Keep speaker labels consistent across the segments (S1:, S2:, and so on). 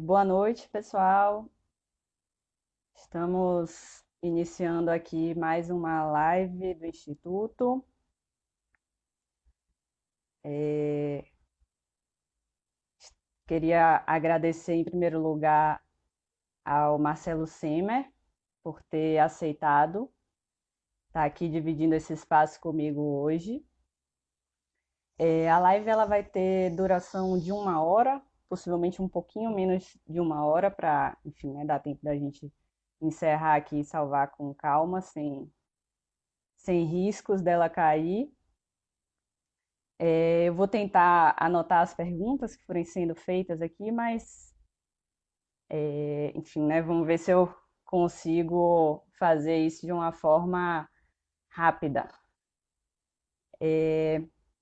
S1: Boa noite, pessoal. Estamos iniciando aqui mais uma live do Instituto. É, Queria agradecer, em primeiro lugar, ao Marcelo Semer por ter aceitado estar aqui dividindo esse espaço comigo hoje. A live ela vai ter duração de 1 hora, possivelmente um pouquinho menos de 1 hora, para, enfim, né, dar tempo da gente encerrar aqui e salvar com calma, sem riscos dela cair. Eu vou tentar anotar as perguntas que forem sendo feitas aqui, mas, enfim, né, vamos ver se eu consigo fazer isso de uma forma rápida.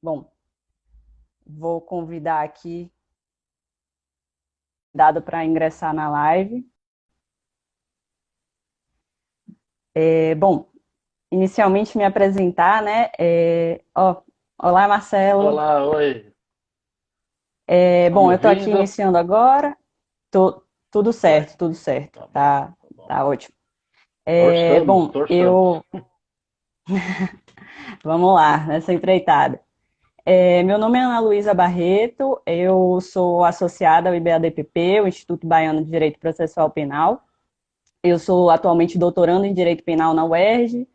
S1: Bom, vou convidar aqui, dado para ingressar na live. Bom, inicialmente me apresentar, né? Olá, Marcelo.
S2: Olá, oi. Tá me
S1: Bom, eu estou aqui
S2: ouvindo?
S1: iniciando agora. Tudo certo,
S2: Certo.
S1: tudo certo.
S2: Tá bom,
S1: Tá,
S2: tá bom.
S1: tá ótimo.
S2: Torçamos,
S1: Bom,
S2: torçamos.
S1: vamos lá, nessa empreitada. Meu nome é Ana Luísa Barreto, eu sou associada ao IBADPP, o Instituto Baiano de Direito Processual Penal. Eu sou atualmente doutorando em Direito Penal na UERJ,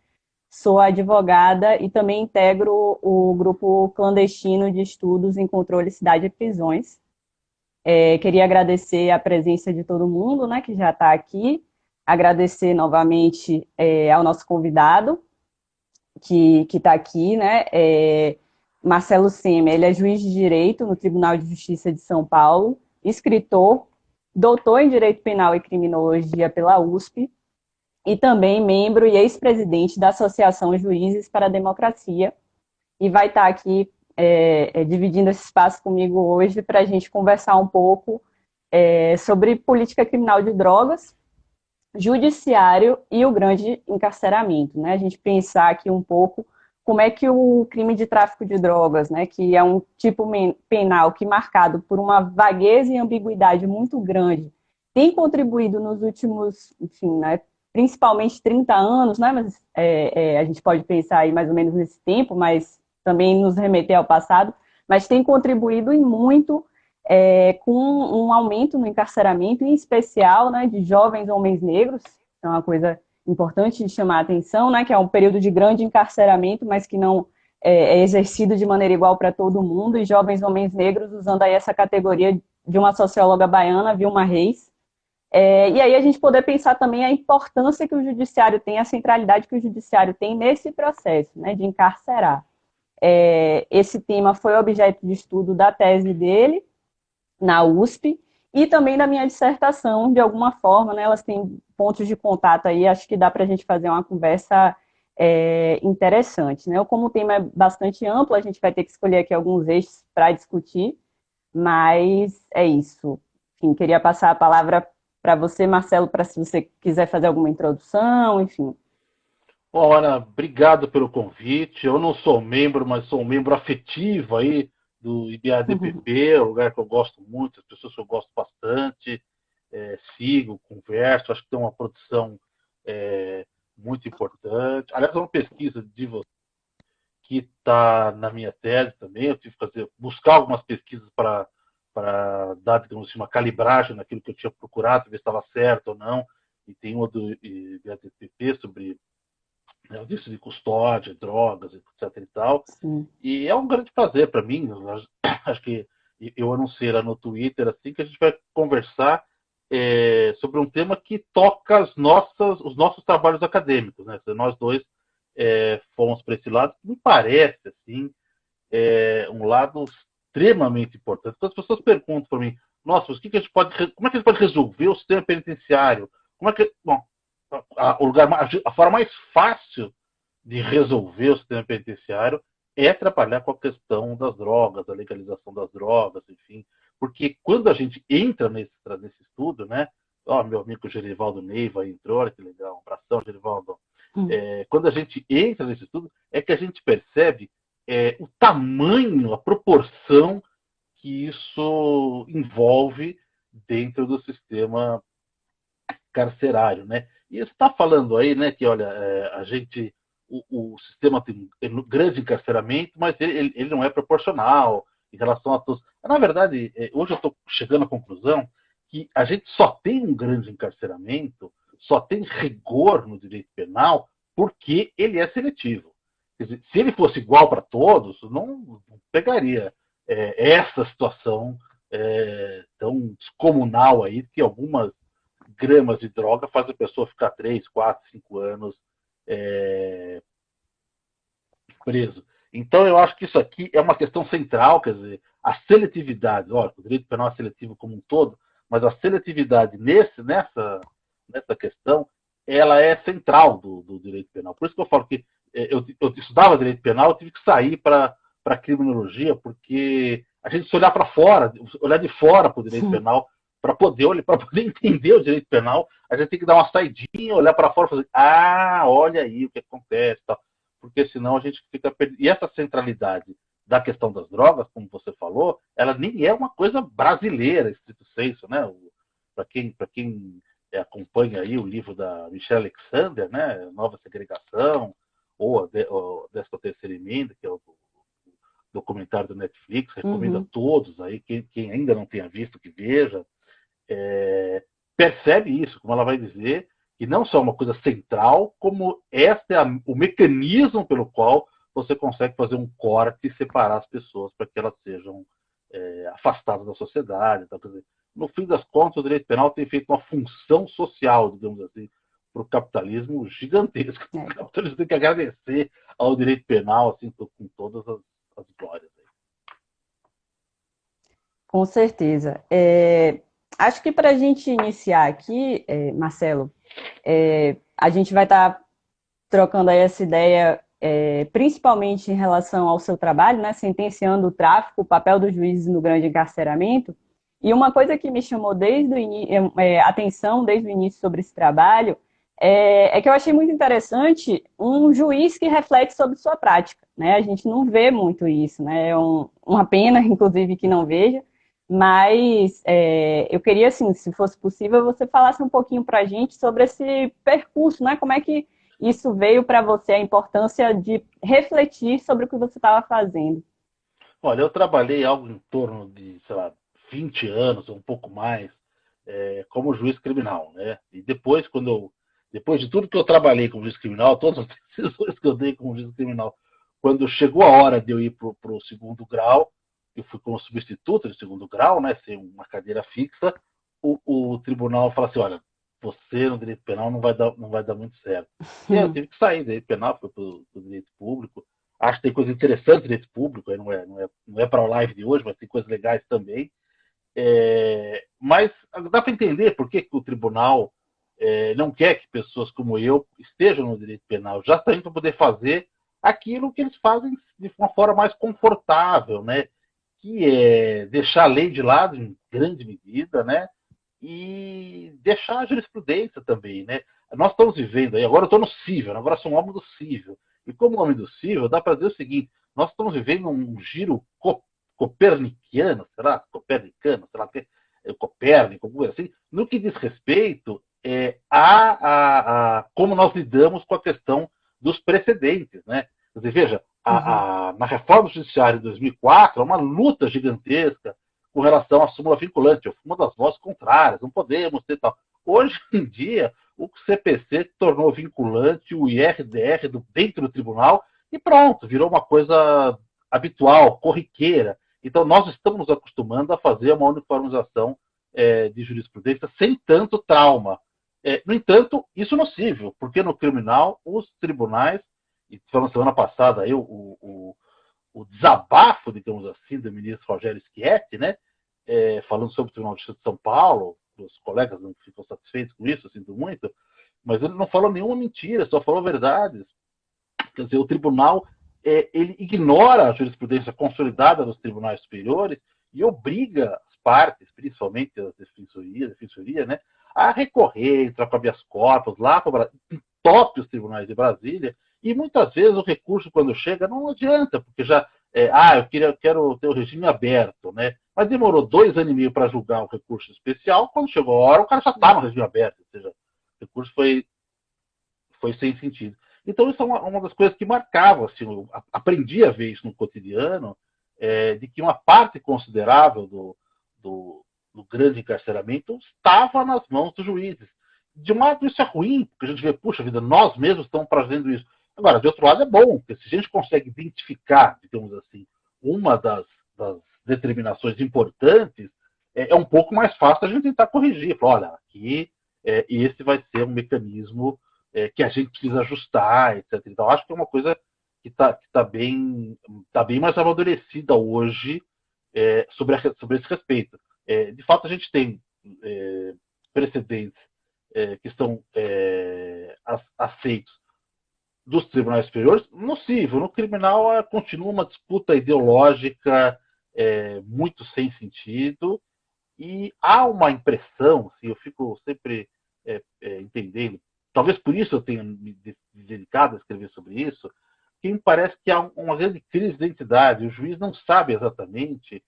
S1: sou advogada e também integro o grupo clandestino de estudos em controle, cidade e prisões. Queria agradecer a presença de todo mundo, né, que já está aqui, agradecer novamente ao nosso convidado, que está aqui, né, Marcelo Sema. Ele é juiz de direito no Tribunal de Justiça de São Paulo, escritor, doutor em Direito Penal e Criminologia pela USP e também membro e ex-presidente da Associação Juízes para a Democracia, e vai estar aqui dividindo esse espaço comigo hoje para a gente conversar um pouco sobre política criminal de drogas, judiciário e o grande encarceramento, né? A gente pensar aqui um pouco como é que o crime de tráfico de drogas, né, que é um tipo penal que marcado por uma vagueza e ambiguidade muito grande, tem contribuído nos últimos, enfim, né, principalmente 30 anos, né, mas a gente pode pensar aí mais ou menos nesse tempo, mas também nos remeter ao passado, mas tem contribuído em muito com um aumento no encarceramento, em especial, né, de jovens homens negros. É uma coisa importante de chamar a atenção, né, que é um período de grande encarceramento, mas que não é exercido de maneira igual para todo mundo, e jovens homens negros, usando aí essa categoria de uma socióloga baiana, Vilma Reis. E aí a gente poder pensar também a importância que o judiciário tem, a centralidade que o judiciário tem nesse processo, né, de encarcerar. Esse tema foi objeto de estudo da tese dele, na USP, e também da minha dissertação, de alguma forma, né, elas têm pontos de contato aí, acho que dá para a gente fazer uma conversa interessante. Né? Como o tema é bastante amplo, a gente vai ter que escolher aqui alguns eixos para discutir, mas é isso. Enfim, queria passar a palavra para você, Marcelo, para se você quiser fazer alguma introdução, enfim.
S2: Bom, Ana, obrigado pelo convite. Eu não sou membro, mas sou um membro afetivo aí do IBADPP, é um lugar que eu gosto muito, as pessoas que eu gosto bastante, sigo, converso, acho que tem uma produção muito importante. Aliás, é uma pesquisa de você que está na minha tese também. Eu tive que buscar algumas pesquisas para dar, digamos assim, uma calibragem naquilo que eu tinha procurado, ver se estava certo ou não. E tem uma do IBTP sobre, né, o vício de custódia, drogas, etc. e tal.
S1: Sim.
S2: E é um grande prazer para mim. Acho que eu anunciei lá no Twitter assim que a gente vai conversar sobre um tema que toca os nossos trabalhos acadêmicos, né? Nós dois fomos para esse lado, me parece assim um lado extremamente importante. Então, as pessoas perguntam para mim, nossa, o que a gente pode, como é que a gente pode resolver o sistema penitenciário? Como é que, bom, a forma mais fácil de resolver o sistema penitenciário é trabalhar com a questão das drogas, a legalização das drogas, enfim, porque quando a gente entra nesse estudo, né? Ó, meu amigo Gerivaldo Neiva entrou, olha que legal, um abração, Gerivaldo. Quando a gente entra nesse estudo, é que a gente percebe o tamanho, a proporção que isso envolve dentro do sistema carcerário, né? E você está falando aí, né, que olha, o sistema tem um grande encarceramento, mas ele não é proporcional em relação a todos. Na verdade, hoje eu estou chegando à conclusão que a gente só tem um grande encarceramento, só tem rigor no direito penal porque ele é seletivo. Quer dizer, se ele fosse igual para todos, não pegaria essa situação tão descomunal aí, que algumas gramas de droga fazem a pessoa ficar 3, 4, 5 anos preso. Então, eu acho que isso aqui é uma questão central, quer dizer, a seletividade, olha, o direito penal é seletivo como um todo, mas a seletividade nessa questão, ela é central do direito penal. Por isso que eu falo que eu estudava direito penal, eu tive que sair para criminologia, porque a gente se olhar para fora, olhar de fora para o direito penal, para poder entender o direito penal, a gente tem que dar uma saidinha, olhar para fora e fazer, olha aí o que acontece, tal. Porque senão a gente fica perdido. E essa centralidade da questão das drogas, como você falou, ela nem é uma coisa brasileira, estrito sensu, né? Para quem acompanha aí o livro da Michelle Alexander, né? Nova Segregação, ou a 13ª Emenda, que é o documentário do Netflix, recomendo a todos aí, quem ainda não tenha visto, que veja, percebe isso, como ela vai dizer, que não só é uma coisa central, como este é o mecanismo pelo qual você consegue fazer um corte e separar as pessoas para que elas sejam afastadas da sociedade. Então, quer dizer, no fim das contas, o direito penal tem feito uma função social, digamos assim, para o capitalismo gigantesco. O capitalismo tem que agradecer ao direito penal, assim, com todas as glórias.
S1: Com certeza. Acho que para a gente iniciar aqui, Marcelo, a gente vai estar trocando aí essa ideia, principalmente em relação ao seu trabalho, né, sentenciando o tráfico, o papel dos juízes no grande encarceramento. E uma coisa que me chamou atenção desde o início sobre esse trabalho é que eu achei muito interessante um juiz que reflete sobre sua prática, né? A gente não vê muito isso, né? É uma pena, inclusive, que não veja. Mas eu queria, assim, se fosse possível, você falasse um pouquinho para a gente sobre esse percurso, né? Como é que isso veio para você, a importância de refletir sobre o que você estava fazendo?
S2: Olha, eu trabalhei algo em torno de, sei lá, 20 anos, ou um pouco mais, como juiz criminal, né? E depois de tudo que eu trabalhei como juiz criminal, todas as decisões que eu dei como juiz criminal, quando chegou a hora de eu ir para o segundo grau, eu fui como substituto de segundo grau, né, sem uma cadeira fixa, o tribunal falou assim, olha, você no direito penal não vai dar muito certo. E aí eu tive que sair do direito penal, fui para o direito público. Acho que tem coisa interessante no direito público, aí não é para a live de hoje, mas tem coisas legais também. Mas dá para entender por que o tribunal não quer que pessoas como eu estejam no direito penal, já também para poder fazer aquilo que eles fazem de uma forma mais confortável, né? Que é deixar a lei de lado em grande medida, né? E deixar a jurisprudência também, né? Nós estamos vivendo aí, agora eu estou no cível, agora sou um homem do cível. E como homem do cível, dá para dizer o seguinte, nós estamos vivendo um giro copernicano, será? Copernicano, sei lá, Copérnico, alguma coisa assim, no que diz respeito a como nós lidamos com a questão dos precedentes, né? Quer dizer, veja, na reforma judiciária de 2004, há uma luta gigantesca com relação à súmula vinculante. Eu fui uma das vozes contrárias, não podemos ter tal. Hoje em dia, o CPC tornou vinculante o IRDR dentro do tribunal e pronto, virou uma coisa habitual, corriqueira. Então, nós estamos nos acostumando a fazer uma uniformização de jurisprudência sem tanto trauma. No entanto, isso não é possível, porque no criminal, os tribunais, e falamos semana passada aí, o desabafo, digamos assim, do ministro Rogério Schietti, né, falando sobre o Tribunal de Justiça de São Paulo, os colegas não ficam satisfeitos com isso, eu sinto muito, mas ele não falou nenhuma mentira, só falou verdades. Quer dizer, o tribunal ele ignora a jurisprudência consolidada dos tribunais superiores e obriga as partes, principalmente a defensoria, né, a recorrer, entrar com habeas corpus lá para top os tribunais de Brasília, e muitas vezes o recurso, quando chega, não adianta, porque já eu quero ter o regime aberto, né? mas demorou 2 anos e meio para julgar o recurso especial. Quando chegou a hora, o cara já estava no regime aberto, ou seja, o recurso foi sem sentido. Então, isso é uma das coisas que marcava, assim, eu aprendi a ver isso no cotidiano, de que uma parte considerável do grande encarceramento estava nas mãos dos juízes. De um lado, isso é ruim, porque a gente vê, puxa vida, nós mesmos estamos fazendo isso. Agora, de outro lado, é bom, porque se a gente consegue identificar, digamos assim, uma das determinações importantes, é um pouco mais fácil a gente tentar corrigir. Falar, olha, aqui esse vai ser um mecanismo que a gente precisa ajustar, etc. Então, acho que é uma coisa que tá bem mais amadurecida hoje sobre esse respeito. De fato, a gente tem precedentes que são aceitos dos tribunais superiores, no civil. No criminal, continua uma disputa ideológica muito sem sentido, e há uma impressão, assim, eu fico sempre entendendo, talvez por isso eu tenha me dedicado a escrever sobre isso, que me parece que há uma grande crise de identidade. O juiz não sabe exatamente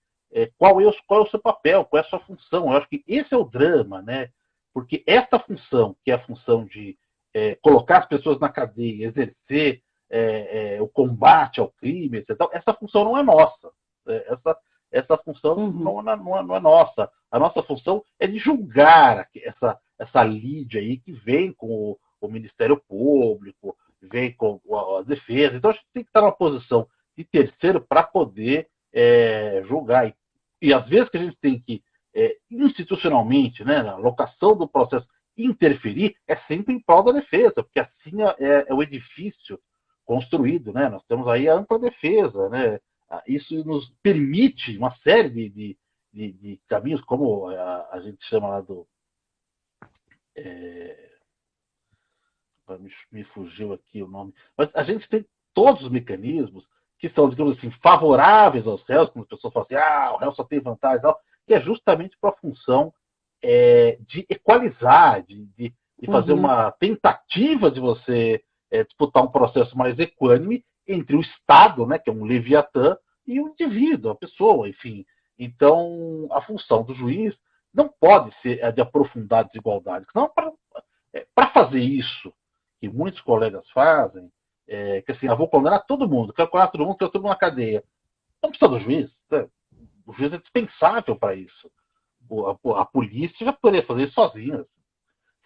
S2: qual é o seu papel, qual é a sua função. Eu acho que esse é o drama, né? Porque esta função, que é a função de colocar as pessoas na cadeia, exercer o combate ao crime, etc., essa função não é nossa. Essa função não é nossa. A nossa função é de julgar essa lide aí que vem com o Ministério Público, vem com a defesa. Então, a gente tem que estar numa posição de terceiro para poder julgar. E às vezes que a gente tem que, institucionalmente, né, na locação do processo, interferir, é sempre em prol da defesa, porque assim é o edifício construído, né? Nós temos aí a ampla defesa, né? Isso nos permite uma série de caminhos, como a gente chama lá do... me fugiu aqui o nome, mas a gente tem todos os mecanismos que são, digamos assim, favoráveis aos réus, quando as pessoas falam assim, o réu só tem vantagem e tal, que é justamente para a função de equalizar, de fazer uma tentativa de você disputar um processo mais equânime entre o Estado, né, que é um leviatã, e o indivíduo, a pessoa, enfim. Então, a função do juiz não pode ser a de aprofundar a desigualdade. Não, para fazer isso, que muitos colegas fazem, que assim, eu vou condenar todo mundo, quero condenar todo mundo na cadeia. Não precisa do juiz. Né? O juiz é dispensável para isso. A polícia já poderia fazer isso sozinha.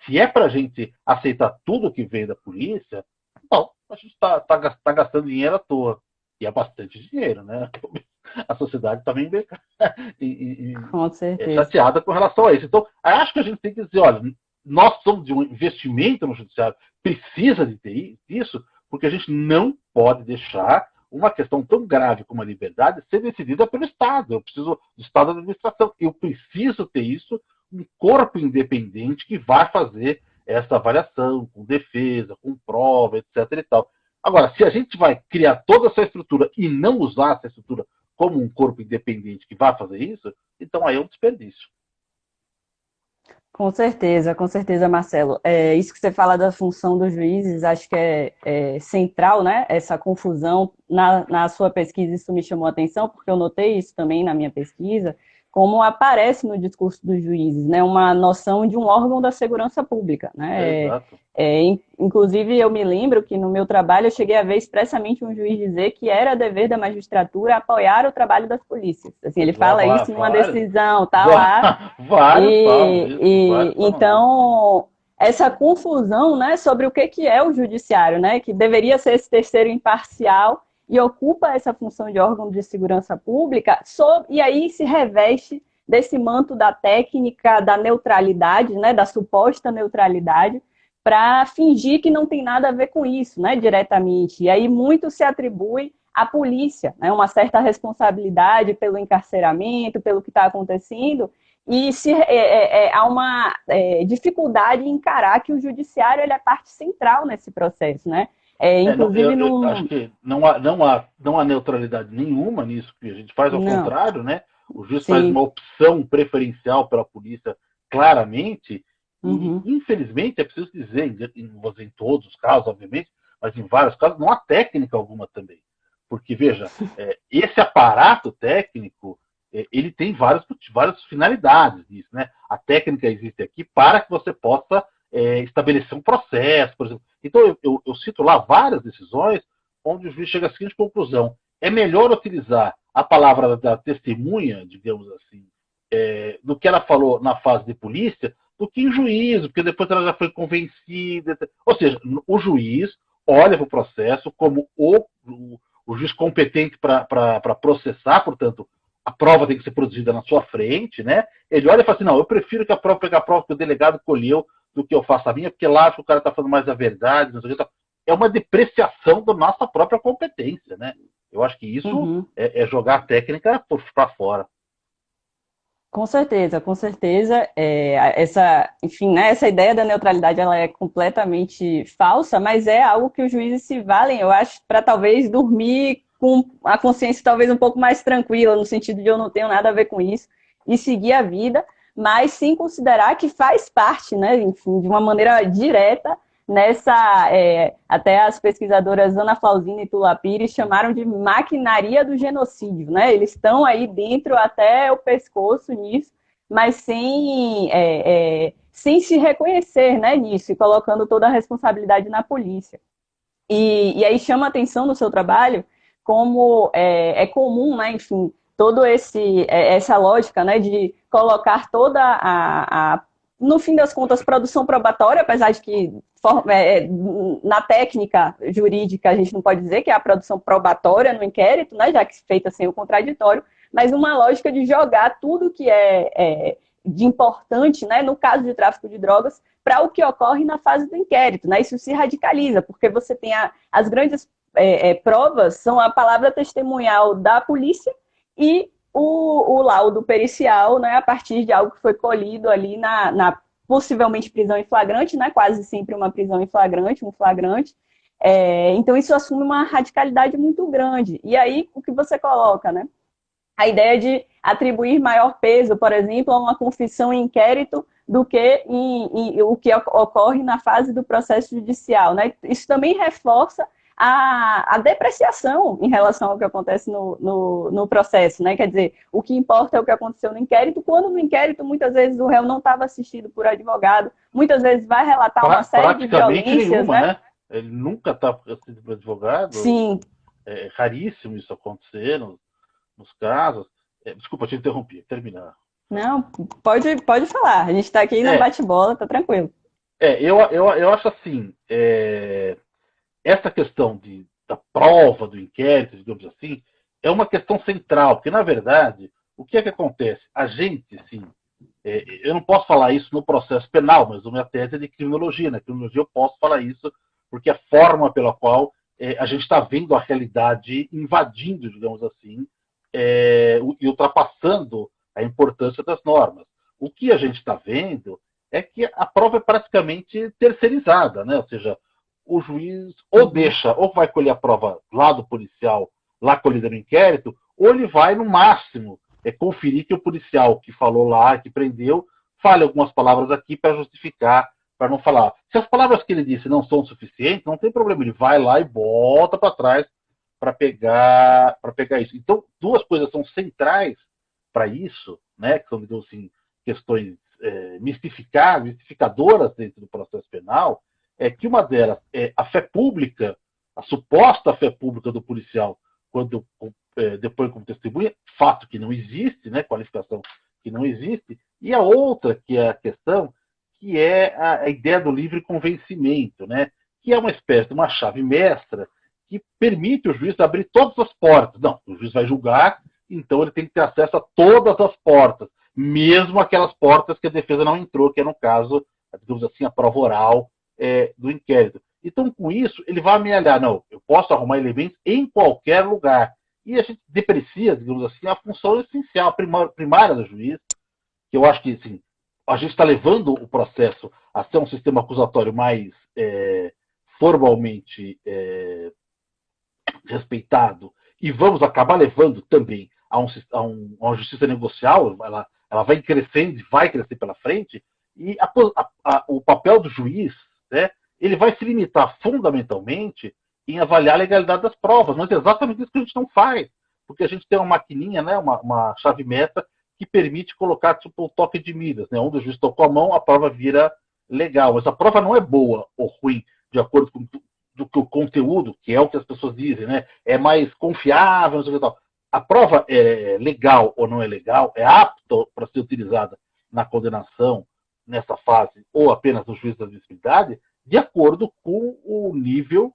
S2: Se é para a gente aceitar tudo que vem da polícia, não, a gente tá gastando dinheiro à toa. E é bastante dinheiro, né? A sociedade também é chateada com relação a isso. Então, acho que a gente tem que dizer, olha, nós somos de um investimento no judiciário, precisa de ter isso, porque a gente não pode deixar uma questão tão grave como a liberdade ser decidida pelo Estado. Eu preciso do Estado da administração. Eu preciso ter isso, um corpo independente que vai fazer essa avaliação, com defesa, com prova, etc. e tal. Agora, se a gente vai criar toda essa estrutura e não usar essa estrutura como um corpo independente que vai fazer isso, então aí é um desperdício.
S1: Com certeza, Marcelo. Isso que você fala da função dos juízes, acho que é central, né? Essa confusão. Na sua pesquisa, isso me chamou a atenção, porque eu notei isso também na minha pesquisa, como aparece no discurso dos juízes, né? Uma noção de um órgão da segurança pública, né?
S2: Exato.
S1: Inclusive, eu me lembro que no meu trabalho eu cheguei a ver expressamente um juiz dizer que era dever da magistratura apoiar o trabalho das polícias. Assim, ele fala isso numa decisão, tá lá.
S2: Vários falam isso.
S1: Então, essa confusão, né, sobre o que é o judiciário, né, que deveria ser esse terceiro imparcial e ocupa essa função de órgão de segurança pública, e aí se reveste desse manto da técnica, da neutralidade, né, da suposta neutralidade, para fingir que não tem nada a ver com isso, né, diretamente. E aí muito se atribui à polícia, né, uma certa responsabilidade pelo encarceramento, pelo que está acontecendo, e há uma dificuldade em encarar que o judiciário ele é parte central nesse processo, né? Inclusive
S2: eu acho que não há neutralidade nenhuma nisso que a gente faz, ao contrário, né? O juiz faz uma opção preferencial pela polícia claramente. E, infelizmente, é preciso dizer, em todos os casos, obviamente, mas em vários casos, não há técnica alguma também. Porque, veja, esse aparato técnico, ele tem várias finalidades nisso, né? A técnica existe aqui para que você possa estabelecer um processo, por exemplo. Então, eu cito lá várias decisões onde o juiz chega à seguinte conclusão: é melhor utilizar a palavra da testemunha, digamos assim, do que ela falou na fase de polícia, do que em juízo, porque depois ela já foi convencida. Ou seja, o juiz olha para o processo como o juiz competente para processar, portanto, a prova tem que ser produzida na sua frente, né? Ele olha e fala assim: não, eu prefiro que a prova pegue a prova que o delegado colheu do que eu faça a minha, porque lá acho que o cara está falando mais a verdade, não sei o que. É uma depreciação da nossa própria competência, né? Eu acho que isso é jogar a técnica para fora.
S1: Com certeza, com certeza. Enfim, né, essa ideia da neutralidade ela é completamente falsa, mas é algo que os juízes se valem, eu acho, para talvez dormir com a consciência talvez um pouco mais tranquila, no sentido de eu não tenho nada a ver com isso, e seguir a vida, mas sem considerar que faz parte, né, enfim, de uma maneira direta até as pesquisadoras Ana Flauzina e Tula Pires chamaram de maquinaria do genocídio, né? Eles estão aí dentro até o pescoço nisso, mas sem se reconhecer, né, nisso, e colocando toda a responsabilidade na polícia. E aí chama atenção no seu trabalho como é comum, né, enfim, essa lógica, né, de colocar toda no fim das contas, produção probatória, apesar de que na técnica jurídica a gente não pode dizer que é a produção probatória no inquérito, né, já que feita sem o contraditório, mas uma lógica de jogar tudo que é de importante, né, no caso de tráfico de drogas, para o que ocorre na fase do inquérito. Né? Isso se radicaliza, porque você tem as grandes provas, são a palavra testemunhal da polícia e o laudo pericial, né, a partir de algo que foi colhido ali na possivelmente prisão em flagrante, né, quase sempre uma prisão em flagrante, um flagrante. Então isso assume uma radicalidade muito grande. E aí o que você coloca, né? A ideia de atribuir maior peso, por exemplo, a uma confissão em inquérito do que o que ocorre na fase do processo judicial. Né? Isso também reforça a depreciação em relação ao que acontece no processo. Né? Quer dizer, o que importa é o que aconteceu no inquérito, quando no inquérito muitas vezes o réu não estava assistido por advogado, muitas vezes vai relatar uma série de violências.
S2: Nenhuma, né? Ele nunca está assistido por advogado.
S1: Sim.
S2: É raríssimo isso acontecer nos casos. Desculpa, te interrompi, terminar.
S1: Não, pode falar. A gente está aqui no bate-bola, tá tranquilo.
S2: Eu acho assim, essa questão da prova, do inquérito, digamos assim, é uma questão central, porque, na verdade, o que é que acontece? A gente, sim, eu não posso falar isso no processo penal, mas a minha tese é de criminologia. Na criminologia eu posso falar isso, porque é a forma pela qual a gente está vendo a realidade invadindo, digamos assim, e ultrapassando a importância das normas. O que a gente está vendo é que a prova é praticamente terceirizada, né? Ou seja, o juiz ou vai colher a prova lá do policial, lá colhida no inquérito, ou ele vai, no máximo, conferir que o policial que falou lá, que prendeu, fale algumas palavras aqui para justificar, para não falar. Se as palavras que ele disse não são suficientes, não tem problema, ele vai lá e bota para trás para pegar isso. Então, duas coisas são centrais para isso, né, que são, digamos assim, questões mistificadoras dentro do processo penal, que uma delas é a fé pública, a suposta fé pública do policial quando depois como testemunha, fato que não existe, né, qualificação que não existe, e a outra, que é a questão, que é a ideia do livre convencimento, né, que é uma espécie de uma chave mestra que permite o juiz abrir todas as portas. Não, o juiz vai julgar, então ele tem que ter acesso a todas as portas, mesmo aquelas portas que a defesa não entrou, que é, no caso, digamos assim, a prova oral do inquérito. Então, com isso, ele vai amealhar. Não, eu posso arrumar elementos em qualquer lugar. E a gente deprecia, digamos assim, a função essencial, primária do juiz, que eu acho que, assim, a gente está levando o processo a ser um sistema acusatório mais formalmente respeitado, e vamos acabar levando também a uma justiça negocial. Ela vai crescendo e vai crescer pela frente, e o papel do juiz, né, ele vai se limitar fundamentalmente em avaliar a legalidade das provas, mas é exatamente isso que a gente não faz. porque a gente tem uma maquininha, né, uma chave meta, que permite colocar tipo o toque de miras, né? Onde o juiz tocou a mão, a prova vira legal. Mas a prova não é boa ou ruim, de acordo com do que o conteúdo, que é o que as pessoas dizem, né? É mais confiável, não sei o que tal. A prova é legal ou não é legal, é apta para ser utilizada na condenação nessa fase ou apenas no juízo da admissibilidade, de acordo com o nível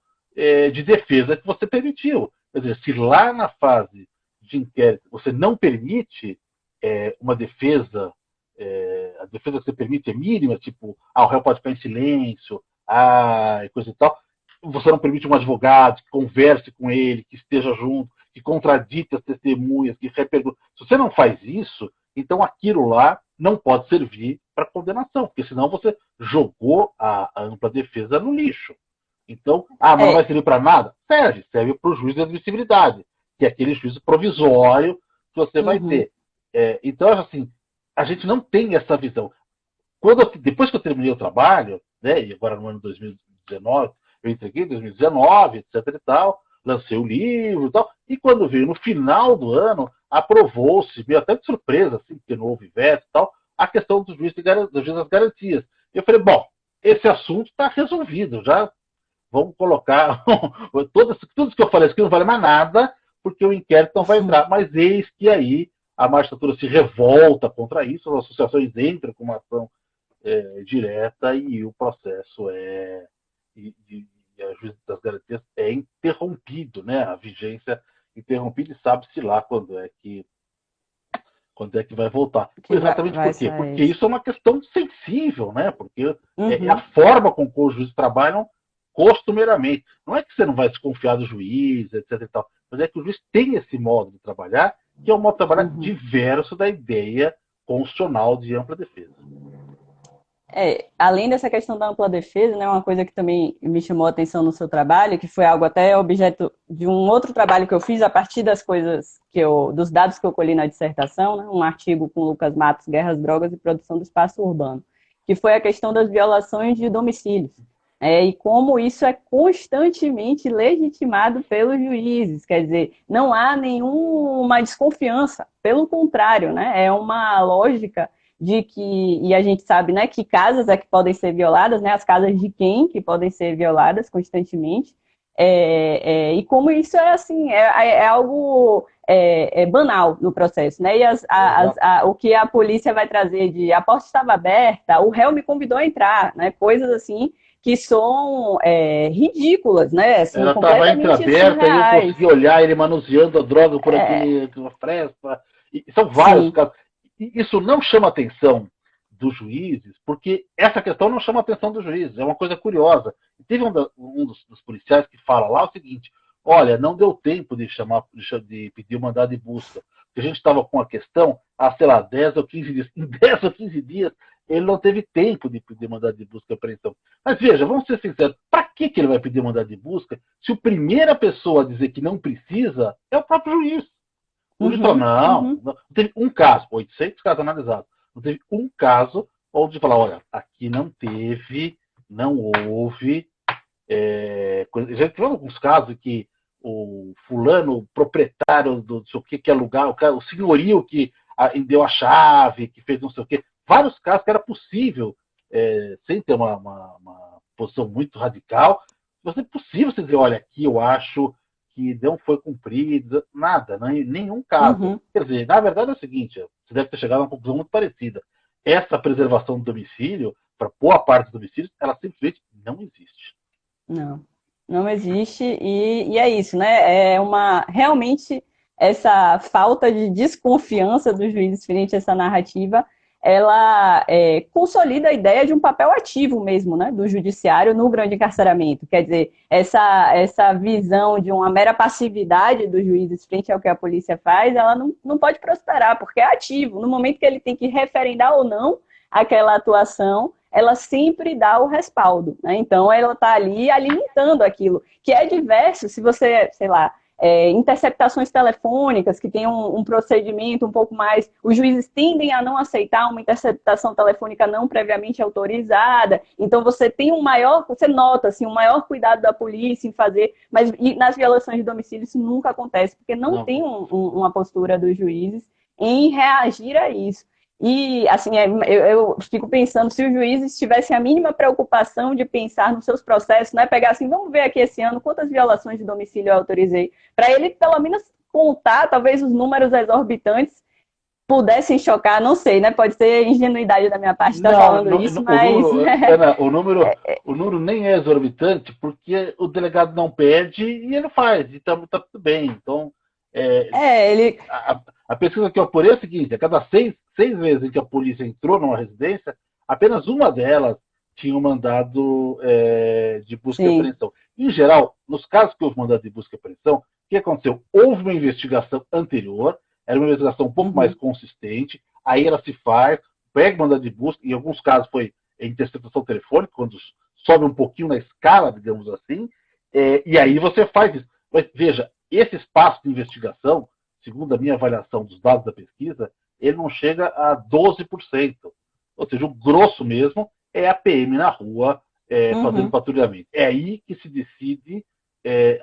S2: de defesa que você permitiu. Quer dizer, se lá na fase de inquérito você não permite uma defesa, a defesa que você permite é mínima, tipo, o réu pode ficar em silêncio, e coisa e tal, você não permite um advogado que converse com ele, que esteja junto, que contradite as testemunhas, que repergunte. Se você não faz isso, então aquilo lá não pode servir para condenação, porque senão você jogou a ampla defesa no lixo. Então, mas não vai servir para nada? Serve para o juízo de admissibilidade, que é aquele juízo provisório que você vai ter. Então, assim, a gente não tem essa visão. Depois que eu terminei o trabalho, né, e agora no ano 2019, eu entreguei em 2019, etc e tal, lancei o livro e tal, e quando veio no final do ano, aprovou-se, meio até de surpresa, assim, porque não houve veto e tal, a questão do juiz das garantias. Eu falei, bom, esse assunto está resolvido, já vamos colocar tudo que eu falei aqui não vale mais nada, porque o inquérito não vai entrar. Mas eis que aí a magistratura se revolta contra isso, as associações entram com uma ação direta e o processo e a juíza das garantias é interrompido, né? A vigência interrompida e sabe-se lá quando é que vai voltar. Exatamente por quê? Porque isso é uma questão sensível, né? Porque é a forma com que os juízes trabalham costumeiramente. Não é que você não vai desconfiar do juiz, etc e tal, mas é que o juiz tem esse modo de trabalhar, que é um modo de trabalhar diverso da ideia constitucional de ampla defesa.
S1: Além dessa questão da ampla defesa, né, uma coisa que também me chamou a atenção no seu trabalho, que foi algo até objeto de um outro trabalho que eu fiz a partir das coisas dos dados que eu colhi na dissertação, né, um artigo com Lucas Matos, Guerras, Drogas e Produção do Espaço Urbano, que foi a questão das violações de domicílios. E como isso é constantemente legitimado pelos juízes, quer dizer, não há nenhuma desconfiança, pelo contrário, né, é uma lógica de que, e a gente sabe, né, que casas é que podem ser violadas, né, as casas de quem que podem ser violadas constantemente, e como isso é assim, é algo banal no processo, né, e o que a polícia vai trazer de a porta estava aberta, o réu me convidou a entrar, né, coisas assim que são ridículas, né, assim,
S2: ela estava entreaberta e eu consegui olhar ele manuseando a droga por aquela fresta, e são vários casos. Isso não chama a atenção dos juízes, porque essa questão não chama a atenção dos juízes, é uma coisa curiosa. E teve um dos policiais que fala lá o seguinte: olha, não deu tempo de pedir o mandado de busca, porque a gente estava com a questão há, sei lá, 10 ou 15 dias. Em 10 ou 15 dias, ele não teve tempo de pedir mandado de busca e apreensão. Mas veja, vamos ser sinceros, para que ele vai pedir mandado de busca se a primeira pessoa a dizer que não precisa é o próprio juiz? O juiz falou, não teve um caso, 800 casos analisados, não teve um caso onde falar, olha, aqui não houve. Já tivemos alguns casos que o fulano, o proprietário do não sei o que é lugar, o senhorio que deu a chave, que fez não sei o que, vários casos que era possível, sem ter uma posição muito radical, mas é possível você dizer, olha, aqui eu acho que não foi cumprido, nada, nenhum caso. Quer dizer, na verdade é o seguinte, você deve ter chegado a uma conclusão muito parecida. Essa preservação do domicílio, para boa parte dos domicílios, ela simplesmente não existe.
S1: Não existe, e é isso, né? Realmente, essa falta de desconfiança dos juízes frente a essa narrativa, ela consolida a ideia de um papel ativo mesmo, né, do judiciário no grande encarceramento. Quer dizer, essa visão de uma mera passividade dos juízes frente ao que a polícia faz, ela não pode prosperar, porque é ativo. No momento que ele tem que referendar ou não aquela atuação, ela sempre dá o respaldo, né? Então, ela está ali alimentando aquilo, que é diverso. Se você, sei lá, interceptações telefônicas, que tem um procedimento um pouco mais... Os juízes tendem a não aceitar uma interceptação telefônica não previamente autorizada, então você tem você nota assim, um maior cuidado da polícia em fazer, mas nas violações de domicílio isso nunca acontece, porque não
S2: Não.
S1: tem uma postura dos juízes em reagir a isso. E, assim, eu fico pensando, se os juízes tivessem a mínima preocupação de pensar nos seus processos, né, pegar assim, vamos ver aqui esse ano quantas violações de domicílio eu autorizei, para ele, pelo menos, contar, talvez os números exorbitantes pudessem chocar, não sei, né, pode ser ingenuidade da minha parte estar
S2: Não,
S1: falando isso,
S2: o
S1: mas...
S2: número, Ana, o número nem é exorbitante porque o delegado não pede e ele faz, então tá tudo bem. Então, é,
S1: ele...
S2: a pesquisa que eu apurei é a seguinte: a cada seis vezes em que a polícia entrou numa residência, apenas uma delas tinha um mandado de busca e
S1: Sim.
S2: apreensão. Em geral, nos casos que houve mandado de busca e apreensão, o que aconteceu? Houve uma investigação anterior, era uma investigação um pouco mais
S1: Uhum.
S2: consistente, aí ela se faz, pega o mandado de busca, em alguns casos foi interceptação telefônica, quando sobe um pouquinho na escala, digamos assim, e aí você faz isso. Mas veja, esse espaço de investigação, segundo a minha avaliação dos dados da pesquisa, ele não chega a 12%. Ou seja, o grosso mesmo é a PM na rua fazendo
S1: Uhum.
S2: patrulhamento. É aí que se decide,